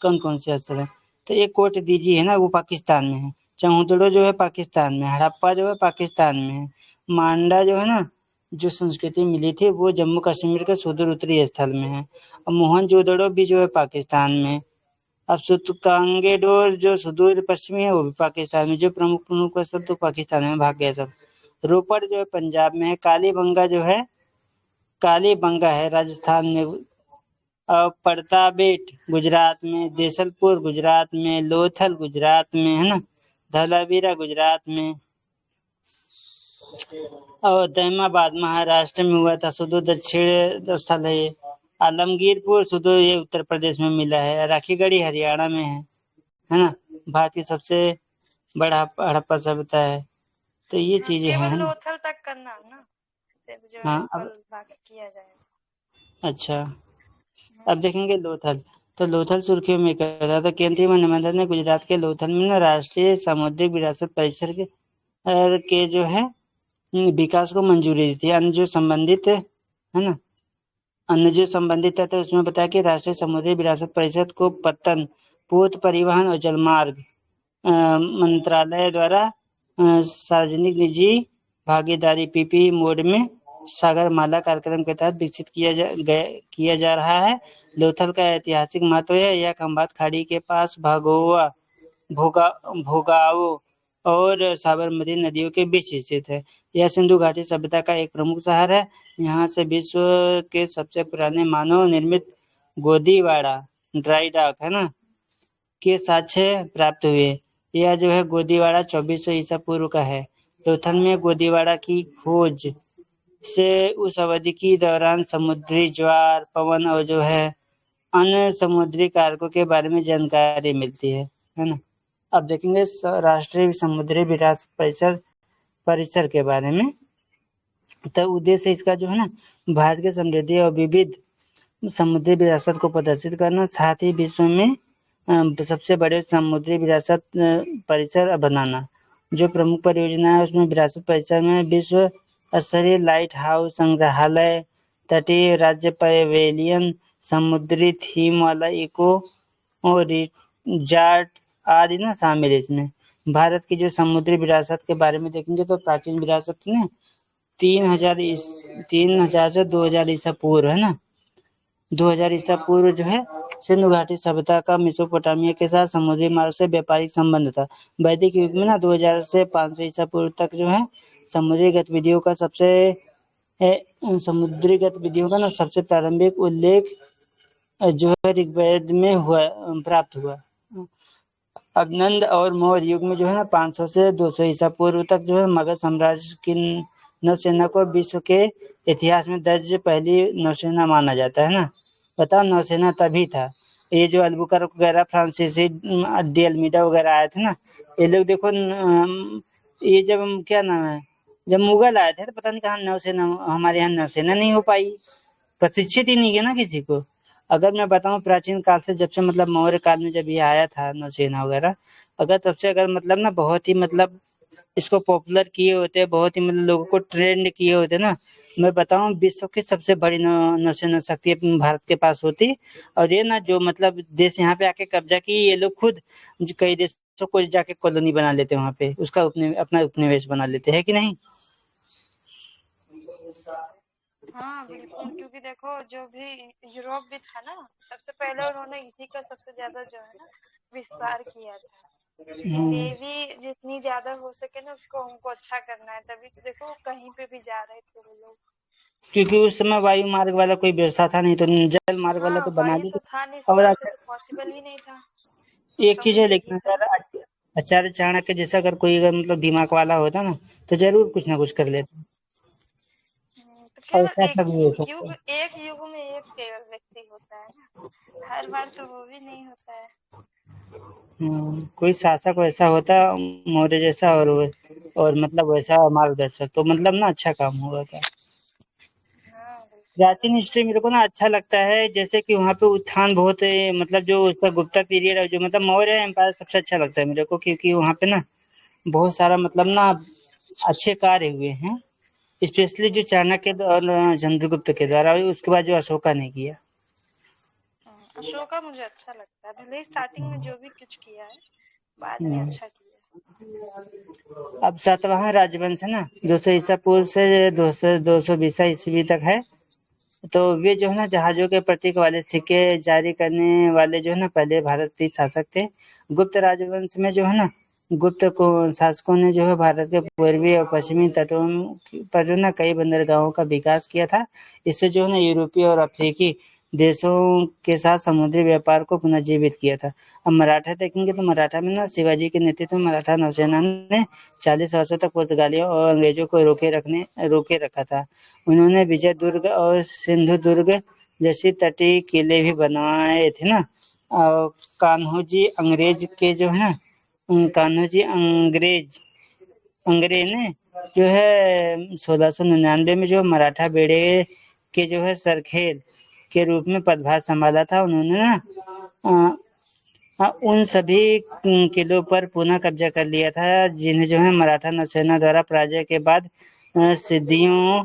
कौन कौन से स्थल है। तो एक कोट दीजिए है ना वो पाकिस्तान में है, चौहदड़ो जो है पाकिस्तान में, हड़प्पा जो है पाकिस्तान में है, मांडा जो है ना जो संस्कृति मिली थी वो जम्मू कश्मीर के सुदूर उत्तरी स्थल में है, और मोहनजोदड़ो भी जो है पाकिस्तान में। अब सुतकांगेडोर जो सुदूर पश्चिमी है वो भी पाकिस्तान में। जो प्रमुख प्रमुख स्थल तो पाकिस्तान में भाग गया सब। रोपड़ जो है पंजाब में है, कालीबंगा जो है कालीबंगा है राजस्थान में, और पड़ताबेट गुजरात में, देसलपुर गुजरात में, लोथल गुजरात में है ना, धलावीरा गुजरात में, और दैमाबाद महाराष्ट्र में हुआ था। सुदूर दक्षिण स्थल है ये। आलमगीरपुर सुदूर ये उत्तर प्रदेश में मिला है। राखीगढ़ी हरियाणा में है ना। भारत की सबसे बड़ा हड़प्पा सभ्यता है। तो ये चीजें हैं केवल है ना। लोथल तक करना है ना, फिर जो है हाँ कल अब बाकी किया जाएगा। अच्छा, अब देखेंगे लोथल। तो लोथल सुर्खियों में कह रहा था, केंद्रीय मंत्रिमंडल ने गुजरात के लोथल में राष्ट्रीय समुद्री विरासत परिसर के जो है विकास को मंजूरी दी थी। अन्य जो संबंधित है ना, अन्य जो संबंधित है तो उसमें बताया कि राष्ट्रीय समुद्री विरासत परिषद को पत्तन, पोत परिवहन और जलमार्ग मंत्रालय द्वारा सार्वजनिक निजी भागीदारी पीपी मोड में सागरमाला कार्यक्रम के तहत विकसित किया जा रहा है। लोथल का ऐतिहासिक महत्व है। यह खंबात खाड़ी के पास भोगाओ और साबरमती नदियों के बीच स्थित है। यह सिंधु घाटी सभ्यता का एक प्रमुख शहर है। यहाँ से विश्व के सबसे पुराने मानव निर्मित गोदीवाड़ा ड्राई डॉक है ना के साक्ष्य प्राप्त हुए। यह जो है गोदीवाड़ा 2400 ईसा पूर्व का है। लोथल में गोदीवाड़ा की खोज से उस अवधि के दौरान समुद्री ज्वार, पवन और जो है अन्य समुद्री कारकों के बारे में जानकारी मिलती है ना। अब देखेंगे राष्ट्रीय समुद्री विरासत परिसर के बारे में। तो उद्देश्य इसका जो है ना, भारत के समृद्धि और विविध समुद्री विरासत को प्रदर्शित करना, साथ ही विश्व में सबसे बड़े समुद्री विरासत परिसर बनाना। जो प्रमुख परियोजना है उसमें विरासत परिसर में विश्व स्तरीय लाइट हाउस संग्रहालय, तटीय राज्य पवेलियन, समुद्री थीम वाला इको और रिजार्ट आदि ना शामिल है इसमें। भारत की जो समुद्री विरासत के बारे में देखेंगे तो प्राचीन विरासत ने 3000 से 2000 ईसा पूर्व है ना, 2000 ईसा पूर्व जो है सिंधु घाटी सभ्यता का मेसोपोटामिया के साथ समुद्री मार्ग से व्यापारिक संबंध था। वैदिक युग में ना 2000 से 500 ईसा पूर्व तक जो है समुद्री गतिविधियों का ना सबसे प्रारंभिक उल्लेख जो है ऋग्वेद में प्राप्त हुआ। अब नंद और मौर्य युग में जो है ना 500 से 200 ईसा पूर्व तक जो है मगध साम्राज्य की नौसेना को विश्व के इतिहास में दर्ज पहली नौसेना माना जाता है ना। बताओ नौसेना तभी था। ये जो अल्बुकर्क वगैरह फ्रांसीसी डी अल्मीडा वगैरह आए थे ना, ये लोग देखो ये जब क्या नाम है, जब मुगल आए थे तो पता नहीं कहाँ नौसेना, हमारे यहाँ नौसेना नहीं हो पाई, प्रशिक्षित ही नहीं किया ना किसी को। अगर मैं बताऊं प्राचीन काल से, जब से मतलब मौर्य काल में जब ये आया था नौसेना वगैरह, अगर तब से अगर मतलब ना बहुत ही मतलब इसको पॉपुलर किए होते, बहुत ही मतलब लोगों को ट्रेंड किए होते ना, मैं बताऊं विश्व की सबसे बड़ी नौसेना शक्ति अपने भारत के पास होती। और ये ना जो मतलब देश यहाँ पे आके कब्जा की, ये लोग खुद कई देशों को जाके कॉलोनी बना लेते हैं वहाँ पे, उसका अपना उपनिवेश बना लेते हैं कि नहीं। हाँ बिल्कुल, क्योंकि देखो जो भी यूरोप भी था ना, सबसे पहले उन्होंने इसी का सबसे ज्यादा जो है ना विस्तार किया था कि नेवी जितनी ज्यादा हो सके ना उसको हमको अच्छा करना है, तभी तो देखो कहीं पे भी जा रहे थे वो लोग। क्योंकि उस समय वायु मार्ग वाला कोई व्यवस्था था नहीं, तो जल मार्ग वाला हाँ तो बना वायु दी। तो था नहीं, और स्थल से तो पॉसिबल ही नहीं था, तो एक चीज है, समुद्र ही लेकिन था। अगर आचार्य चाणक्य जैसा अगर कोई अगर मतलब दिमाग वाला होता ना, तो जरूर कुछ ना कुछ कर लेता। तो क्या और ना, ऐसा एक सब भी हो सकता है। एक युग में एक केवल व्यक्ति होता है ना, हर बार तो वो भी नहीं होता है। कोई शासक वैसा होता मौर्य जैसा, और मतलब वैसा मार्गदर्शक, तो मतलब ना अच्छा काम हुआ था। हाँ बिल्कुल। प्राचीन हिस्ट्री मेरे को ना अच्छा लगता है, जैसे कि वहाँ पे उत्थान बहुत है, मतलब जो उसका गुप्ता पीरियड है, जो मतलब मौर्य एम्पायर सबसे अच्छा लगता है मेरे को, क्योंकि वहाँ पे ना बहुत सारा मतलब ना अच्छे कार्य हुए हैं, स्पेशली जो चाणक्य और चंद्रगुप्त के द्वारा, उसके बाद जो अशोका ने किया। अशोका मुझे अच्छा लगता है, भले ही स्टार्टिंग में जो भी कुछ किया है बाद में हम्म। अच्छा किया। अब सातवाहन राजवंश है ना, 200 ईसा पूर्व से 220 ईस्वी तक है। तो वे जो है ना जहाजों के प्रतीक वाले सिक्के जारी करने वाले जो है ना पहले भारतीय शासक थे। गुप्त राजवंश में जो है ना गुप्त को शासकों ने जो है भारत के पूर्वी और पश्चिमी तटों पर जो है ना कई बंदरगाहों का विकास किया था। इससे जो है ना यूरोपीय और अफ्रीकी देशों के साथ समुद्री व्यापार को पुनर्जीवित किया था। अब मराठा देखेंगे तो मराठा में ना शिवाजी के नेतृत्व में मराठा नौसेना ने 40 वर्षों तक पुर्तगालियों और अंग्रेजों को रोके रखा था। उन्होंने विजय दुर्ग और सिंधु दुर्ग जैसे तटीय किले भी बनवाए थे ना। और कान्होजी अंग्रेज के जो है ना, कान्होजी अंग्रेज ने जो है 1699 में जो मराठा बेड़े के जो है सरखेल के रूप में पदभार संभाला था। उन्होंने ना उन सभी किलों पर पुनः कब्जा कर लिया था जिन्हें जो है मराठा नौसेना द्वारा पराजय के बाद सिद्दियों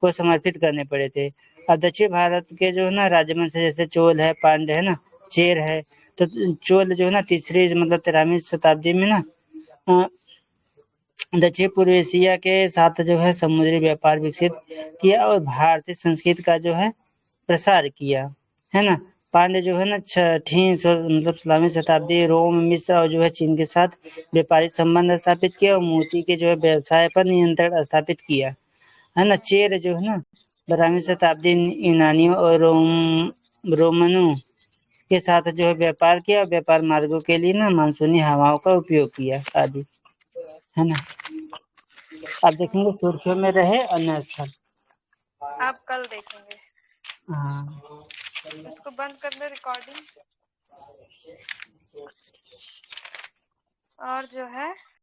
को समर्पित करने पड़े थे। अब दक्षिण भारत के जो है ना राजवंश जैसे चोल है, पांड्य है ना, चेर है, तो चोल जो है ना तीसरी मतलब 13वीं शताब्दी में ना दक्षिण पूर्व एशिया के साथ जो है समुद्री व्यापार विकसित किया और भारतीय संस्कृति का जो है प्रसार किया, है ना। पांड्य जो है ना छठी मतलब 16वीं शताब्दी रोम, मिस्र और जो है चीन के साथ व्यापारिक संबंध स्थापित किया और मोती के जो है व्यवसाय पर नियंत्रण स्थापित किया, है ना। चेर जो है ना 12वीं शताब्दी यूनानियों और रोमनों के साथ जो है व्यापार किया, व्यापार मार्गों के लिए ना मानसूनी हवाओं का उपयोग किया आदि, है ना। आप देखेंगे सुर्खियों में रहे अन्य स्थल। आप कल देखेंगे। हाँ, उसको बंद कर दो रिकॉर्डिंग। और जो है